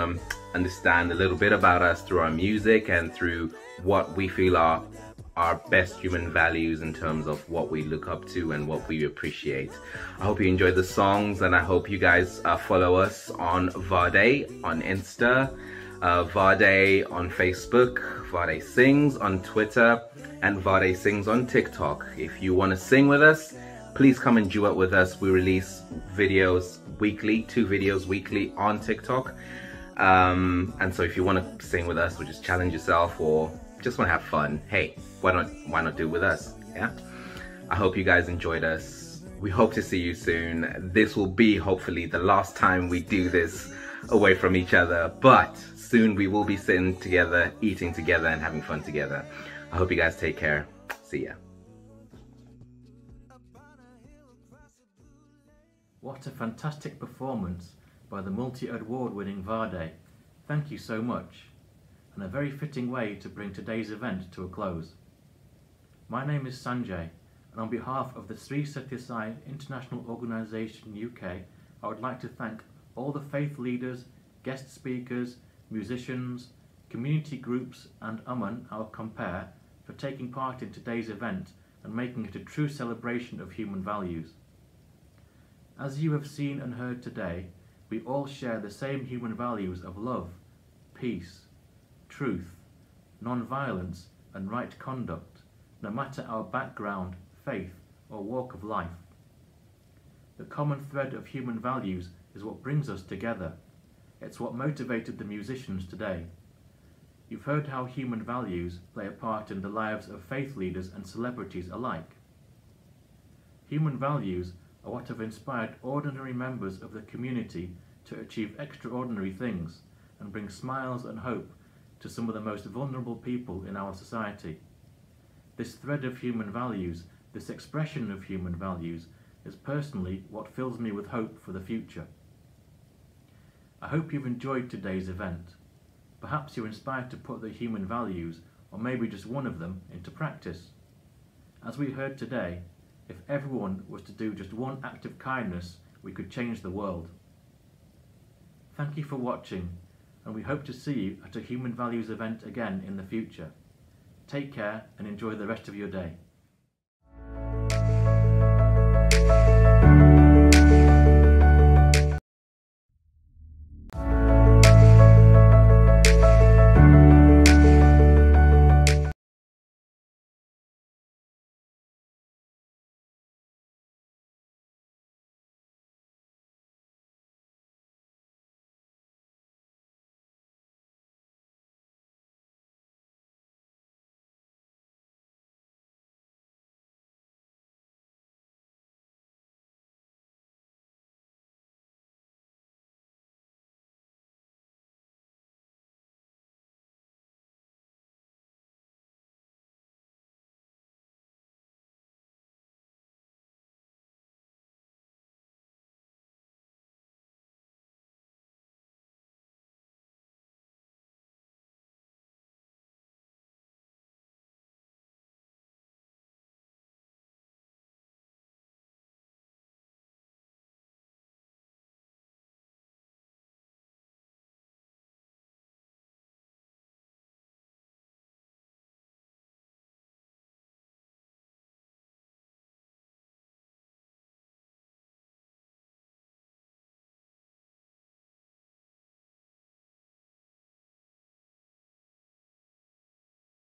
understand a little bit about us through our music and through what we feel are our best human values in terms of what we look up to and what we appreciate. I hope you enjoyed the songs, and I hope you guys follow us on Vade on Insta, Vade on Facebook, Vade Sings on Twitter, and Vade Sings on TikTok. If you want to sing with us, please come and duet with us. We release videos weekly, 2 videos weekly on TikTok. And so if you want to sing with us or just challenge yourself or just want to have fun, hey, why not do it with us? Yeah. I hope you guys enjoyed us. We hope to see you soon. This will be hopefully the last time we do this away from each other, but soon we will be sitting together, eating together, and having fun together. I hope you guys take care. See ya. What a fantastic performance by the multi-award winning Vade. Thank you so much, and a very fitting way to bring today's event to a close. My name is Sanjay, and on behalf of the Sri Sathya Sai International Organisation UK, I would like to thank all the faith leaders, guest speakers, musicians, community groups and Aman, our compere, for taking part in today's event and making it a true celebration of human values. As you have seen and heard today, we all share the same human values of love, peace, truth, non-violence and right conduct, no matter our background, faith or walk of life. The common thread of human values is what brings us together. It's what motivated the musicians today. You've heard how human values play a part in the lives of faith leaders and celebrities alike. Human values are what have inspired ordinary members of the community to achieve extraordinary things and bring smiles and hope to some of the most vulnerable people in our society. This thread of human values, this expression of human values, is personally what fills me with hope for the future. I hope you've enjoyed today's event. Perhaps you're inspired to put the human values, or maybe just one of them, into practice. As we heard today, if everyone was to do just one act of kindness, we could change the world. Thank you for watching, and we hope to see you at a Human Values event again in the future. Take care and enjoy the rest of your day.